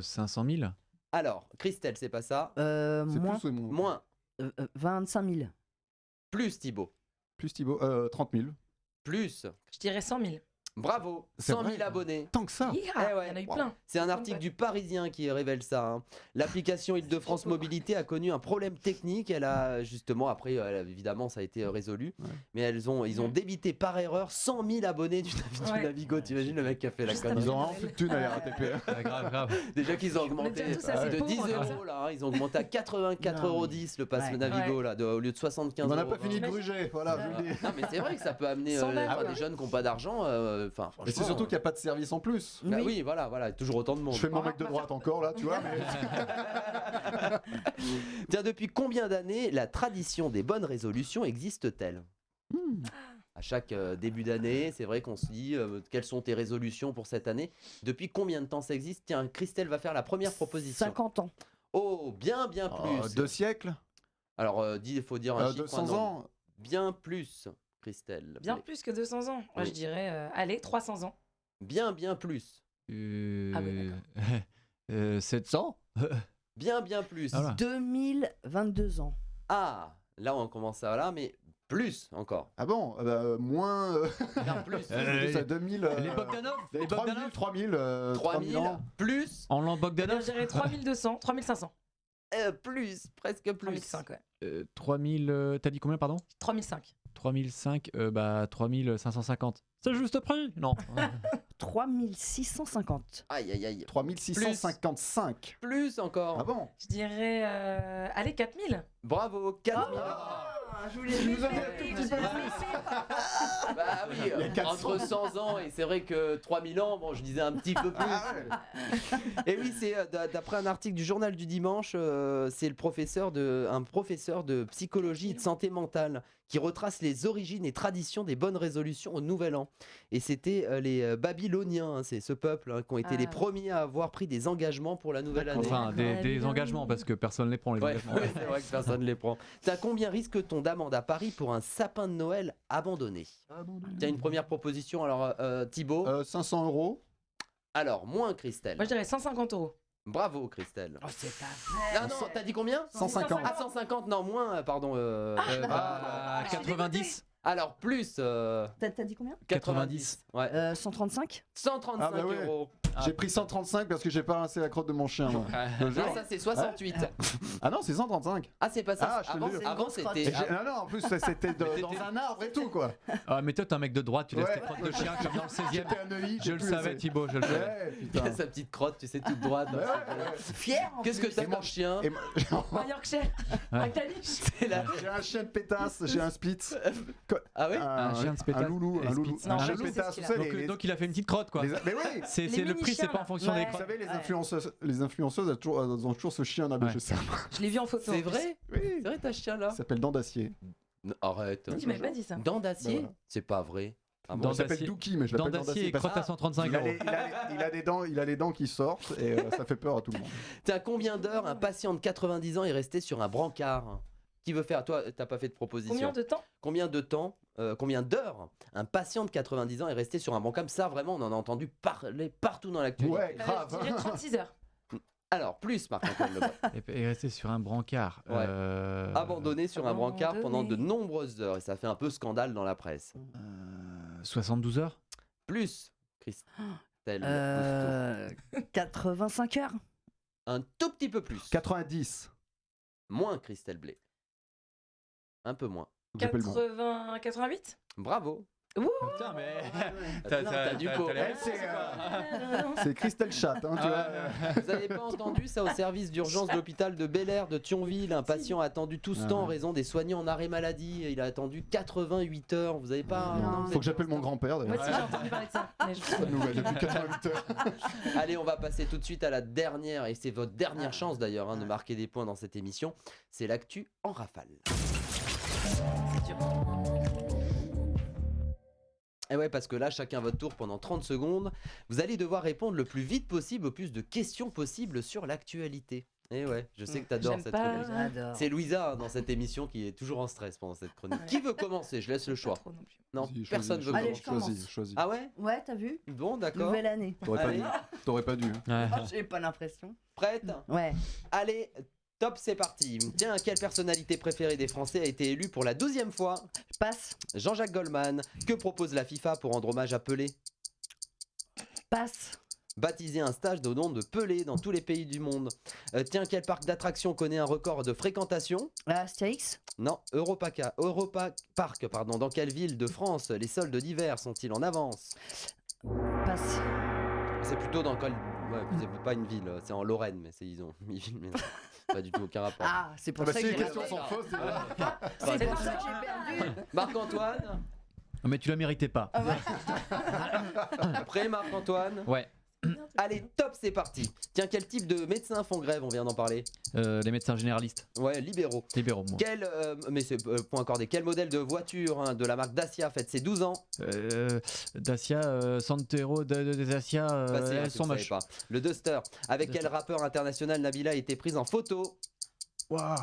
500 000? Alors, Christelle, c'est pas ça? Moins. Plus ou moins? Moins. 25 000. Plus Thibaut. Plus Thibaut, 30 000. Plus. Je dirais 100 000. Bravo, C'est 100 000 vrai. abonnés. Tant que ça. Eh ouais. Il y en a eu plein. C'est un article du Parisien qui révèle ça. Hein. L'application Île-de-France Mobilité a connu un problème technique. Elle a justement, après, évidemment, ça a été résolu. Mais ils ont débité par erreur 100 000 abonnés du Navigo. T'imagines le mec qui a fait la connerie? Ils ont vraiment plus de thunes à la RATP. Grave. Déjà qu'ils ont augmenté de 10 euros là. Hein. Ils ont augmenté à 84,10 € le pass Navigo là, au lieu de 75 €. On n'a pas fini de gruger. Voilà, je vous le dis. Non, mais c'est vrai que ça peut amener des jeunes qui n'ont pas d'argent. Mais c'est surtout qu'il n'y a pas de service en plus. Bah oui, voilà, toujours autant de monde. Je fais mon mec de droite encore là, tu vois. Mais... Tiens, depuis combien d'années la tradition des bonnes résolutions existe-t-elle? À chaque début d'année, c'est vrai qu'on se dit quelles sont tes résolutions pour cette année. Depuis combien de temps ça existe? Tiens, Christelle va faire la première proposition. 50 ans. Oh, bien plus. 2 siècles. Alors, il faut dire un chiffre. 200 ans. Bien plus, Christelle. Bien plus que 200 ans. Moi, je dirais, allez, 300 ans. Bien plus. Ah oui, 700 Bien plus. Ah, voilà. 2022 ans. Ah, là on commence à là, mais plus encore. Ah bon? Moins. Bien plus. Plus à 2000. Les Bogdanov. Les 3000, 3000. 3000 plus. En l'an Bogdanov. Je dirais 3200, 3500. Plus, presque plus. 3005, ouais. 3000. T'as dit combien, pardon? 3005. 3005, 3550. C'est le juste prix? Non. 3650. Aïe. 3655. Plus encore. Ah bon? Je dirais, allez, 4000. Bravo, 4000. Je voulais nous avons un tout petit peu Bah oui, Il y a 400. entre 100 ans et c'est vrai que 3000 ans, bon, je disais un petit peu plus. Et oui, c'est d'après un article du Journal du Dimanche, c'est un professeur de psychologie et de santé mentale qui retrace les origines et traditions des bonnes résolutions au Nouvel An. Et c'était les Babyloniens, hein, c'est ce peuple qui ont été les premiers à avoir pris des engagements pour la nouvelle année. Enfin, des engagements, parce que personne ne les prend, les engagements. Ouais, c'est vrai que personne ne les prend. T'as combien risque-t-on d'amende à Paris pour un sapin de Noël abandonné? T'as une première proposition, alors Thibaut? 500 €. Alors, moins Christelle. Moi, je dirais 150 €. Bravo Christelle. Oh, c'est pas vrai. Ah non, t'as dit combien? 150. Ah, 150, non, moins, pardon. 90. Alors, plus. T'as dit combien? 90. Ouais. 135. 135 Ah bah ouais. euros. J'ai pris 135 parce que j'ai pas rincé la crotte de mon chien. Moi. Non, ça c'est 68. Ah non, c'est 135. Ah, c'est pas ça. Ah, je te Avant, le jure. avant, c'était. Et non, non, en plus, c'était dans un arbre et tout, quoi. Ah, mais toi, t'es un mec de droite, tu laisses Ouais. tes crottes de chien comme dans le 16e. J'étais un EI, Je le savais, Thibaut, je le savais. Ouais, Il a putain. sa petite crotte, tu sais, toute droite. Fier. Qu'est-ce que t'as comme chien? Et moi- Un Yorkshire. Un caniche. C'est la- J'ai un chien de pétasse, j'ai un spitz. Ah ouais? Un chien de pétasse. Un loulou, Et un loulou. spitz. Un Non, chien de loulou, pétasse, c'est tu ce sais, qu'il les- Donc il a fait une petite crotte, quoi. Mais oui! C'est Les le prix, c'est mini-chiens, pas en fonction là. des Ouais. Vous crottes. savez, les influenceuses, elles ont toujours ce chien là, Ouais. je sais. Je l'ai vu en photo. C'est vrai? Oui. C'est vrai, ta chien là? Il s'appelle Dent d'Acier. Arrête. Tu m'avais pas dit ça. Dents d'acier? Bah voilà. C'est pas vrai. Ah bon, Il s'appelle Dookie, mais je l'appelle Dents d'acier et parce- crotte à 135 euros. il a les dents qui sortent et ça fait peur à tout le monde. Tiens, combien d'heures un patient de 90 ans est resté sur un brancard? Qui veut faire? Toi, t'as pas fait de proposition. Combien de temps? Combien d'heures un patient de 90 ans est resté sur un brancard? Ça, vraiment, on en a entendu parler partout dans l'actualité. Ouais, grave. Je dirais 36 heures. Alors, plus, Marc-Antoine Lebray. Et rester sur un brancard. Ouais. Abandonné sur un brancard pendant de Abandonné. nombreuses heures. Et ça fait un peu scandale dans la presse. 72 heures. Plus, Christelle. 85 heures. Un tout petit peu plus. 90. Moins, Christelle Blé. Un peu moins. 88? Bravo. Ouh. Putain, mais. T'as du coup. C'est Christelle Chat, hein, tu vois. Vous avez pas entendu ça au service d'urgence de l'hôpital de Bel-Air de Thionville? Un patient a attendu tout ce temps en raison des soignants en arrêt maladie. Il a attendu 88 heures. Vous avez pas. Faut que j'appelle mon grand-père d'ailleurs. Moi aussi, j'ai entendu parler de ça. Mais je- Pas de nouvelles depuis 88 heures. Allez, on va passer tout de suite à la dernière, et c'est votre dernière chance d'ailleurs de marquer des points dans cette émission. C'est l'actu en rafale. C'est dur. Et ouais, parce que là, chacun votre tour pendant 30 secondes. Vous allez devoir répondre le plus vite possible au plus de questions possibles sur l'actualité. Et ouais, je sais que t'adores J'aime cette pas. chronique. J'adore. C'est Louisa dans cette émission qui est toujours en stress pendant cette chronique. Qui veut commencer? Je laisse le choix. Pas trop non plus. Non, Vas-y, personne choisis, veut Allez, commencer. je commence. Choisis. Ah ouais? Ouais, t'as vu? Bon, d'accord. Nouvelle année. Allez. T'aurais pas dû. hein. Oh, j'ai pas l'impression. Prête? Ouais. Allez, top, c'est parti. Tiens, quelle personnalité préférée des Français a été élue pour la 12e fois? Je passe. Jean-Jacques Goldman. Que propose la FIFA pour rendre hommage à Pelé? Passe. Baptiser un stade au nom de Pelé dans tous les pays du monde. Tiens, quel parc d'attractions connaît un record de fréquentation? Astérix. Non, Europa Park, pardon. Dans quelle ville de France les soldes d'hiver sont-ils en avance? Passe. C'est plutôt dans quel... Ouais, c'est pas une ville, c'est en Lorraine, mais ils ont mis ville, mais non, pas du tout aucun rapport. Ah, c'est pour Ah bah ça si que les j'ai questions sont fausses, c'est vrai. C'est pour ça que j'ai perdu. Marc-Antoine? Mais tu la méritais pas. Prêt, Marc-Antoine? Ouais. Allez, top, c'est parti. Tiens, quel type de médecins font grève? On vient d'en parler. Les médecins généralistes. Ouais, libéraux. Libéraux, moi. Quel, mais c'est point accordé. Quel modèle de voiture de la marque Dacia fête ses 12 ans? Dacia, Santero, Dacia, Passé, hein, elles si sont vous savez moches. pas. Le Duster. Avec quel rappeur international Nabila a été prise en photo? Waouh.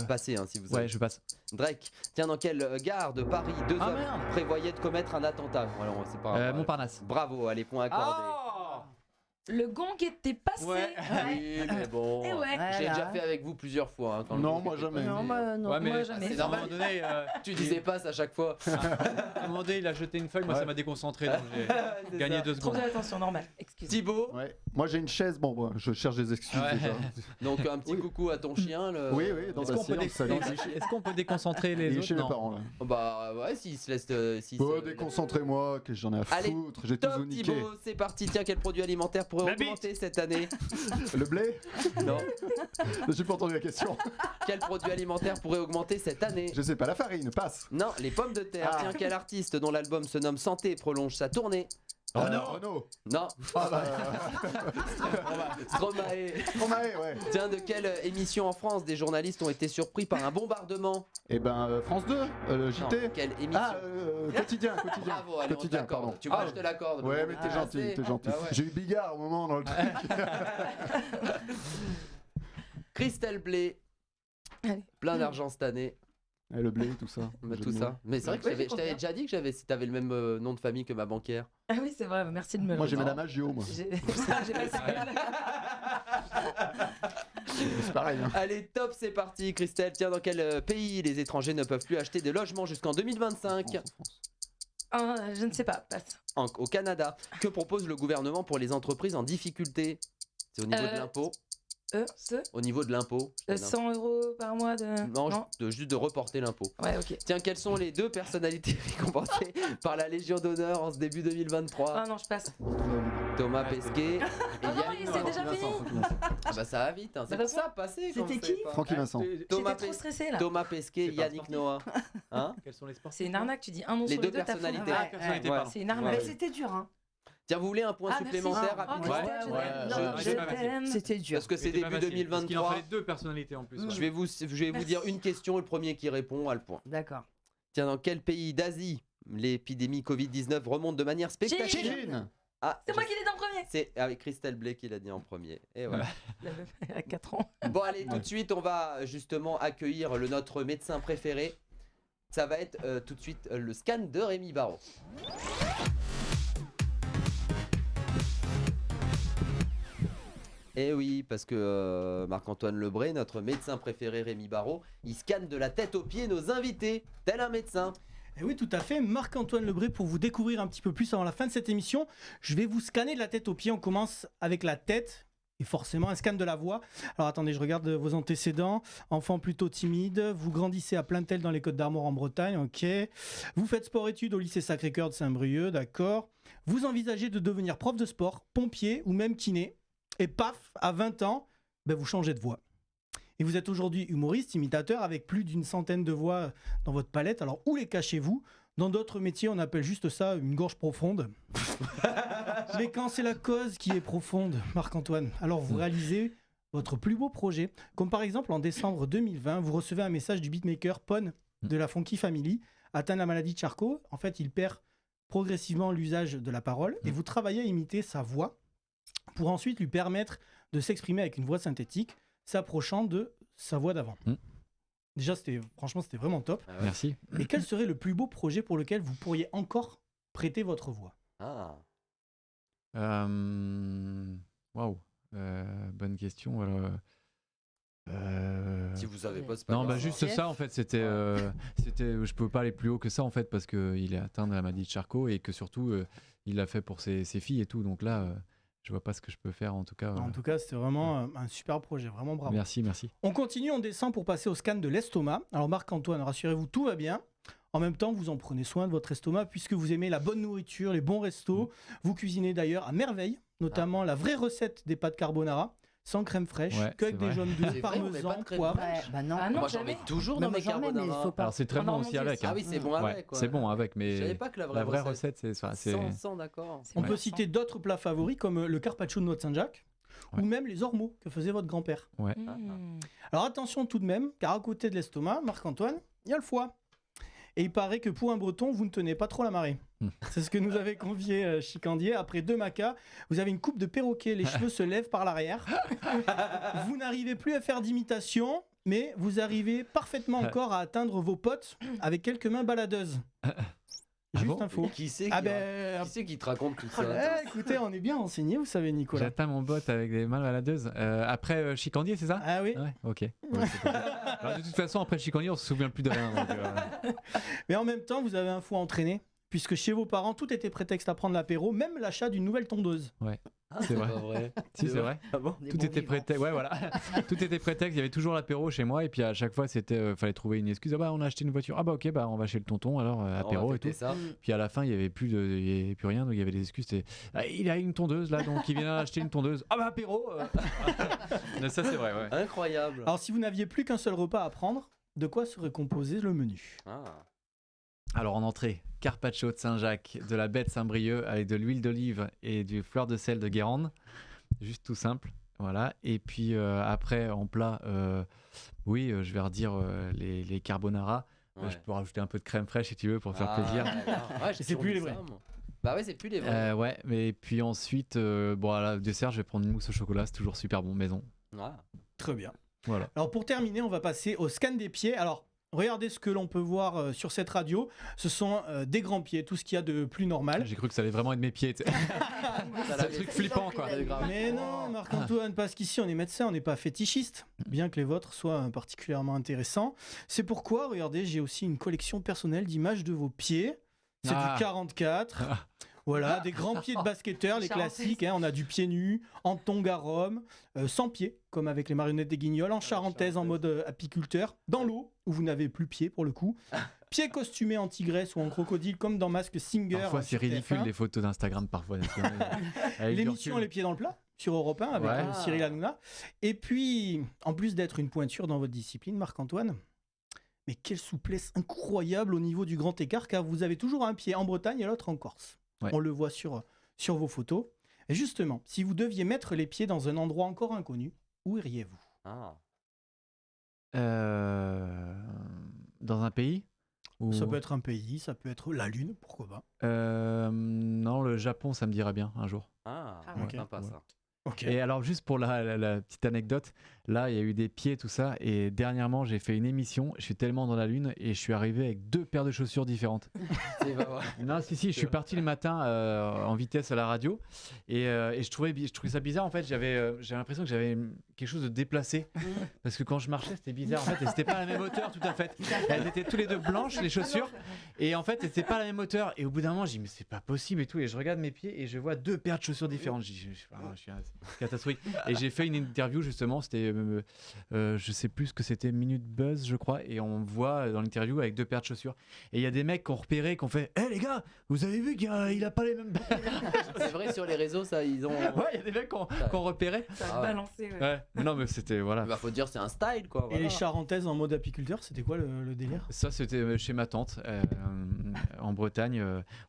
Passé, hein, si vous Ouais, savez. je passe. Drake. Tiens, dans quelle gare de Paris deux hommes prévoyaient de commettre un attentat? Alors, c'est pas. Montparnasse. Bravo, allez, point accordé. Le gong était passé. Oui, mais bon. Et ouais. J'ai déjà fait avec vous plusieurs fois. Hein, quand le Non, gong moi était jamais. passé. Non, non, Ouais, mais moi jamais. C'est normal. À un moment donné, Tu disais pas ça à chaque fois. à un moment donné, il a jeté une feuille, moi ça m'a déconcentré, donc j'ai C'est gagné ça. 2 Trop secondes. d'attention, normal. Excuse. Thibaut. Ouais. Moi j'ai une chaise, bon, je cherche des excuses Ouais. déjà. Donc un petit coucou à ton chien. Oui, oui, dans Est-ce la qu'on peut, séance, salut. est-ce qu'on peut déconcentrer les Il est autres? chez mes Non. parents là. Bah ouais, s'il se laisse. Si Oh, déconcentrez-moi, que j'en ai à Allez, foutre, j'ai tout top niqué. Thibaut, c'est parti. Tiens, quel produit alimentaire pourrait La bite. augmenter cette année? Le blé? Non. J'ai pas entendu la question. Quel produit alimentaire pourrait augmenter cette année? Je sais pas, la farine, passe. Non, les pommes de terre. Ah. Tiens, quel artiste dont l'album se nomme Santé prolonge sa tournée? Renaud. Non. Ah bah, Stromae. Stromae, ouais. Tiens, de quelle émission en France des journalistes ont été surpris par un bombardement? Eh ben, France 2, le JT. Non, quelle émission? Ah, quotidien. Bravo, allez, on te Quotidien, l'accorde. pardon. Tu vois, Ah, je te l'accorde. Ouais, mais t'es gentil, t'es gentil. Bah ouais. J'ai eu Bigard au moment dans le truc. Christelle Blé. Allez. Plein d'argent cette année. Eh, le blé, tout ça. Bah, Jeu tout de ça. mots. Mais c'est vrai que Ouais, je t'avais déjà dit que si t'avais le même nom de famille que ma banquière. Ah oui, c'est vrai. Merci de me le Moi j'ai dire. Madame Agio, moi. J'ai pas C'est pareil. Hein. Allez, top, c'est parti, Christelle. Tiens, dans quel pays les étrangers ne peuvent plus acheter des logements jusqu'en 2025? Je ne sais pas. Passe. Au Canada. Que propose le gouvernement pour les entreprises en difficulté? C'est au niveau de l'impôt. Au niveau de l'impôt. 100 € par mois de. Non, juste de reporter l'impôt. Ouais, ok. Tiens, quelles sont les deux personnalités récompensées par la Légion d'honneur en ce début 2023? Ah non, je passe. Thomas Pesquet et Ah non, Yannick c'est déjà fini. Ah bah ça va vite, hein. C'est Bah, pour ça, passé. C'était qui? Francky Vincent. Thomas J'étais trop stressée là. Thomas Pesquet et C'est pas Yannick sportif. Noah. Hein? Quels sont les sports? C'est une arnaque, tu dis un nom Les sur deux les deux, t'as faux. personnalités. Ouais, personnalités, ouais. pardon. c'est une arnaque. Mais c'était dur, hein. Tiens, vous voulez un point Ah, merci. supplémentaire Oh, rapidement? Christelle, je t'aime. Je- Non, je- je t'aime. C'était dur. Parce que c'est C'était pas début facile, parce qu'il en 2023. fallait 2 personnalités en plus. ouais. Je vais vous dire une question, le premier qui répond a le point. D'accord. Tiens, dans quel pays d'Asie l'épidémie Covid-19 remonte de manière spectaculaire. Chine. C'est moi qui l'ai dit en premier. C'est avec Christelle Blay qui l'a dit en premier. Et voilà. À 4 ans. Bon allez, tout de suite, on va justement accueillir notre médecin préféré. Ça va être tout de suite le scan de Rémi Barraud. Eh oui, parce que Marc-Antoine Lebré, notre médecin préféré Rémi Barraud, il scanne de la tête aux pieds nos invités, tel un médecin. Et oui, tout à fait. Marc-Antoine Lebré, pour vous découvrir un petit peu plus avant la fin de cette émission, je vais vous scanner de la tête aux pieds. On commence avec la tête et forcément un scan de la voix. Alors attendez, je regarde vos antécédents. Enfant plutôt timide, vous grandissez à Plaintel dans les Côtes d'Armor en Bretagne, ok. Vous faites sport-études au lycée Sacré-Cœur de Saint-Brieuc, d'accord. Vous envisagez de devenir prof de sport, pompier ou même kiné. Et paf, à 20 ans, vous changez de voix. Et vous êtes aujourd'hui humoriste, imitateur, avec plus d'une centaine de voix dans votre palette. Alors, où les cachez-vous ? Dans d'autres métiers, on appelle juste ça une gorge profonde. Mais quand c'est la cause qui est profonde, Marc-Antoine, alors vous réalisez votre plus beau projet. Comme par exemple, en décembre 2020, vous recevez un message du beatmaker Pon de la Funky Family. Atteint de la maladie de Charcot, en fait, il perd progressivement l'usage de la parole. Et vous travaillez à imiter sa voix pour ensuite lui permettre de s'exprimer avec une voix synthétique, s'approchant de sa voix d'avant. Déjà, franchement, c'était vraiment top. Ah ouais. Merci. Et quel serait le plus beau projet pour lequel vous pourriez encore prêter votre voix ? Waouh, bonne question. Alors, Si vous savez pas, c'est pas non, grave. juste ça en fait. C'était, je peux pas aller plus haut que ça en fait parce que il est atteint de la maladie de Charcot et que surtout il l'a fait pour ses filles et tout. Donc là, je vois pas ce que je peux faire en tout cas. En tout cas, c'était vraiment un super projet, vraiment bravo. Merci. On continue, on descend pour passer au scan de l'estomac. Alors Marc-Antoine, rassurez-vous, tout va bien. En même temps, vous en prenez soin de votre estomac puisque vous aimez la bonne nourriture, les bons restos. Vous cuisinez d'ailleurs à merveille, notamment la vraie recette des pâtes carbonara. Sans crème fraîche, qu'avec des jaunes d'œufs, parmesan, poivre. Moi j'en mets toujours dans mes carbonara. Alors c'est très bon aussi avec. Ah oui, c'est bon avec. C'est bon avec, mais je savais pas que la vraie recette, c'est ça. Sans d'accord. On peut citer d'autres plats favoris comme le carpaccio de noix de Saint-Jacques ou même les ormeaux que faisait votre grand-père. Ouais. Alors attention tout de même, car à côté de l'estomac, Marc-Antoine, il y a le foie. Et il paraît que pour un breton, vous ne tenez pas trop la marée. C'est ce que nous avait confié Chicandier. Après 2 macas, vous avez une coupe de perroquet, les cheveux se lèvent par l'arrière. Vous n'arrivez plus à faire d'imitation, mais vous arrivez parfaitement encore à atteindre vos potes avec quelques mains baladeuses. Juste info. Qui c'est qui te raconte tout Oh ça là, écoutez, on est bien renseigné, vous savez, Nicolas. J'atteins mon bot avec des mains baladeuses. Après Chicandier, c'est ça ? Ah oui. Ouais, ok. Ouais, alors, de toute façon, après Chicandier, on se souvient plus de rien. Donc, Mais en même temps, vous avez un foie entraîné, puisque chez vos parents, tout était prétexte à prendre l'apéro, même l'achat d'une nouvelle tondeuse. Ouais. C'est vrai. Si, c'est vrai. Ah bon Tout était prétexte. Ouais, voilà. Tout était prétexte. Il y avait toujours l'apéro chez moi et puis à chaque fois c'était, fallait trouver une excuse. Ah bah on a acheté une voiture. Ah bah ok, bah on va chez le tonton alors apéro et tout. Ça. Puis à la fin il y avait plus rien donc il y avait des excuses. Il a une tondeuse là donc il vient acheter une tondeuse. Ah bah apéro. Mais ça c'est vrai. Ouais. Incroyable. Alors si vous n'aviez plus qu'un seul repas à prendre, de quoi serait composé le menu ? Alors en entrée, carpaccio de Saint-Jacques, de la baie de Saint-Brieuc avec de l'huile d'olive et du fleur de sel de Guérande. Juste tout simple. Voilà. Et puis après, en plat, je vais redire les carbonara. Ouais. Je peux rajouter un peu de crème fraîche si tu veux pour faire plaisir. C'est plus les vrais. Bah ouais, c'est plus les vrais. Ouais, mais puis ensuite, à la dessert, je vais prendre une mousse au chocolat. C'est toujours super bon, maison. Très bien. Voilà. Alors pour terminer, on va passer au scan des pieds. Alors regardez ce que l'on peut voir sur cette radio. Ce sont des grands pieds, tout ce qu'il y a de plus normal. J'ai cru que ça allait vraiment être mes pieds. C'est un truc flippant, quoi. Mais non, Marc-Antoine, parce qu'ici on est médecin, on n'est pas fétichiste, bien que les vôtres soient particulièrement intéressants. C'est pourquoi, regardez, j'ai aussi une collection personnelle d'images de vos pieds. C'est du 44. Voilà, des grands pieds de basketteurs, les classiques. On a du pied nu, en tongs à Rome, sans pied, comme avec les marionnettes des Guignols, en charentaise en mode apiculteur, dans l'eau, où vous n'avez plus pied pour le coup. Pieds costumés en tigresse ou en crocodile, comme dans Mask Singer. Parfois, c'est ridicule les photos d'Instagram, parfois. L'émission Les Pieds dans le plat, sur Europe 1, avec Cyril Hanouna. Et puis, en plus d'être une pointure dans votre discipline, Marc-Antoine, mais quelle souplesse incroyable au niveau du grand écart, car vous avez toujours un pied en Bretagne et l'autre en Corse. Ouais. On le voit sur vos photos. Et justement, si vous deviez mettre les pieds dans un endroit encore inconnu, où iriez-vous ? Dans un pays ? Ça peut être un pays, ça peut être la Lune, pourquoi pas. Non, le Japon, ça me dirait bien un jour. Ah, Ouais. sympa ça. Ok. Et alors, juste pour la petite anecdote, là, il y a eu des pieds, tout ça. Et dernièrement, j'ai fait une émission. Je suis tellement dans la lune et je suis arrivé avec 2 paires de chaussures différentes. C'est pas vrai. Non, si, je suis parti le matin en vitesse à la radio. Et je trouvais ça bizarre. En fait, j'avais l'impression que j'avais quelque chose de déplacé. Parce que quand je marchais, c'était bizarre. En fait, et c'était pas à la même hauteur, tout à fait. Elles étaient tous les deux blanches, les chaussures. Et en fait, c'était pas à la même hauteur. Et au bout d'un moment, je dis, mais c'est pas possible et tout. Et je regarde mes pieds et je vois 2 paires de chaussures différentes. Je dis, je suis catastrophique. Et j'ai fait une interview justement, c'était, je sais plus ce que c'était, Minute Buzz, je crois. Et on voit dans l'interview avec 2 paires de chaussures. Et il y a des mecs qui ont repéré, qui ont fait, hé les gars, vous avez vu qu'il a pas les mêmes paires. C'est vrai, sur les réseaux, ça, ils ont. Ouais, il y a des mecs qui ont repéré. Ça a balancé, ouais. Ouais. Non, mais c'était, voilà. Bah, faut dire, c'est un style, quoi. Et Voilà. les Charentaises en mode apiculteur, c'était quoi le délire? Ça, c'était chez ma tante en Bretagne.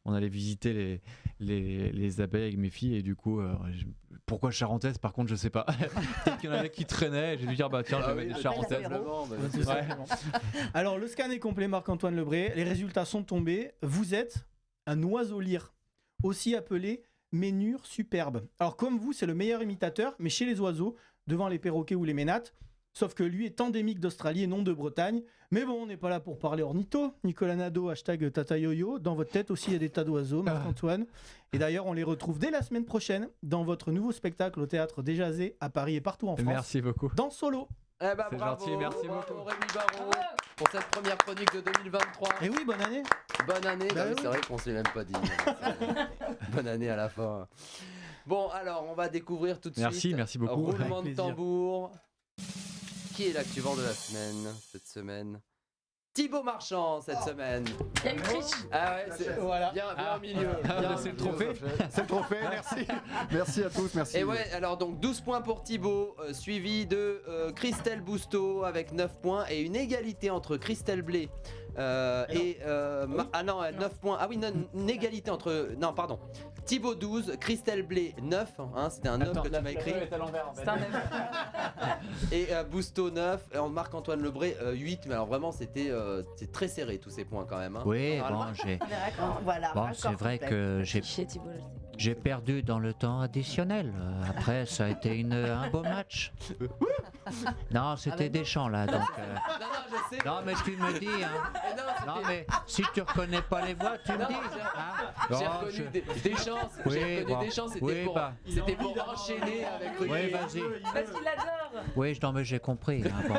On allait visiter les abeilles avec mes filles et du coup, pourquoi charentaise? Par contre, je sais pas. Peut-être qu'il y en avait qui traînaient. J'ai dû dire, bah tiens, je vais mettre des charentaises. Ouais. Alors, le scan est complet, Marc-Antoine Lebré. Les résultats sont tombés. Vous êtes un oiseau lyre, aussi appelé ménure superbe. Alors, comme vous, c'est le meilleur imitateur, mais chez les oiseaux, devant les perroquets ou les ménates. Sauf que lui est endémique d'Australie et non de Bretagne. Mais bon, on n'est pas là pour parler ornitho. Nicolas Nadeau, hashtag Tata Yo-Yo. Dans votre tête aussi, il y a des tas d'oiseaux, Marc-Antoine. Et d'ailleurs, on les retrouve dès la semaine prochaine dans votre nouveau spectacle au Théâtre Desjazés à Paris et partout en France. Merci beaucoup. Dans Solo. Eh ben, C'est bravo, gentil, merci bravo, beaucoup. Rémi Barraud, pour cette première chronique de 2023. Et oui, bonne année. Bonne année. Bah Non, mais oui. c'est vrai qu'on se l'est même pas dit. Bonne année à la fin. Bon, alors, on va découvrir tout de Merci, suite. merci beaucoup. Roulement Avec de plaisir. tambour. Qui est l'activant de la semaine, cette semaine? Thibaut Marchand, cette semaine. Il y a une triche. Ah ouais, c'est Voilà. bien au milieu. Ah, bien bah, au c'est le milieu. trophée. C'est le trophée, merci. Merci à tous, merci. Et ouais, alors donc 12 points pour Thibaut, suivi de Christelle Bousteau avec 9 points et une égalité entre Christelle Blé et... ah non, 9 points. Ah oui, non, une égalité entre... Non, pardon. Thibaut 12, Christelle Blé 9, hein, c'était un 9 que tu m'as écrit. C'est un même. Et Bousteau 9, et Marc-Antoine Lebré 8, mais alors vraiment c'était c'est très serré tous ces points quand même. Hein. Oui, Alors, bon, j'ai. Voilà. Bon, raccord c'est vrai complet. que j'ai Chez Thibaut, je sais. J'ai perdu dans le temps additionnel. Après, ça a été un beau match. Non, c'était Deschamps là. Donc, je sais. non, mais tu me dis. Hein. Non, mais si tu reconnais pas les voix, tu me dis. Hein. J'ai Bon, reconnu je- des chances, Oui, j'ai reconnu bon. des chances, c'était Oui, pour, bah. c'était pour enchaîner avec Oui, Ruquier. vas-y. Parce qu'il adore. Oui, non, mais j'ai compris. Hein, bon.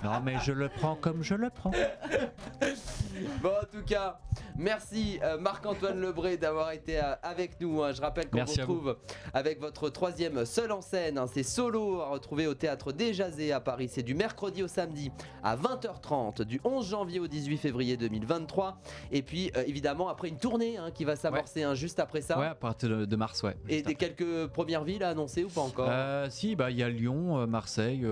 Non, mais je le prends comme je le prends. Bon, en tout cas, merci Marc-Antoine Lebré d'avoir été avec nous. Hein. Je rappelle qu'on vous Merci à vous. retrouve avec votre troisième seul en scène. Hein. C'est Solo à retrouver au Théâtre Desjazés à Paris. C'est du mercredi au samedi à 20h30, du 11 janvier au 18 février 2023. Et puis, évidemment, après une tournée hein, qui va s'amorcer hein, juste après ça. Ouais, à partir de mars, ouais. Et des quelques premières villes à annoncer ou pas encore? Si, bah il y a Lyon, Marseille,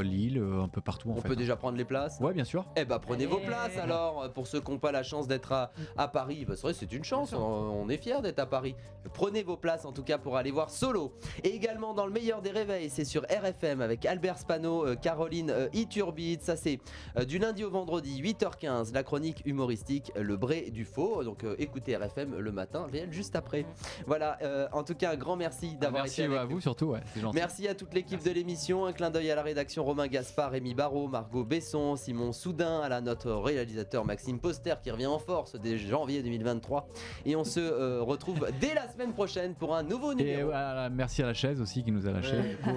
Lille, un peu partout en On fait. peut déjà prendre les places? Ouais, bien sûr. Eh bah prenez vos places alors, pour ceux qui n'ont pas la chance d'être à Paris. Bah, c'est vrai, c'est une chance, on est fiers d'être à Paris. Prenez vos places en tout cas pour aller voir Solo. Et également dans le meilleur des réveils, c'est sur RFM avec Albert Spano, Caroline Iturbide. Ça c'est du lundi au vendredi, 8h15, la chronique humoristique Le Bré du Faux. Donc écoutez RFM le matin, réel juste après. Voilà, en tout cas un grand merci d'avoir Merci été avec à nous. vous surtout, ouais, c'est gentil. Merci à toute l'équipe de l'émission. Un clin d'œil à la rédaction Romain Gaspard, Rémi Barraud, Margot Besson, Simon Soudin, à notre réalisateur Maxime Poster qui revient en force dès janvier 2023. Et on se retrouve dès la semaine prochaine pour un nouveau Et numéro. voilà, merci à la chaise aussi qui nous a lâchés. Du coup,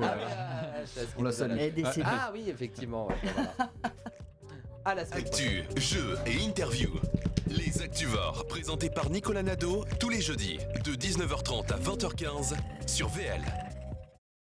On la salue. Elle est décédée. Ah oui, effectivement. Ouais, voilà. À la semaine Actu, jeux et interviews. Les Actuvores, présentés par Nicolas Nadeau, tous les jeudis, de 19h30 à 20h15 sur VL.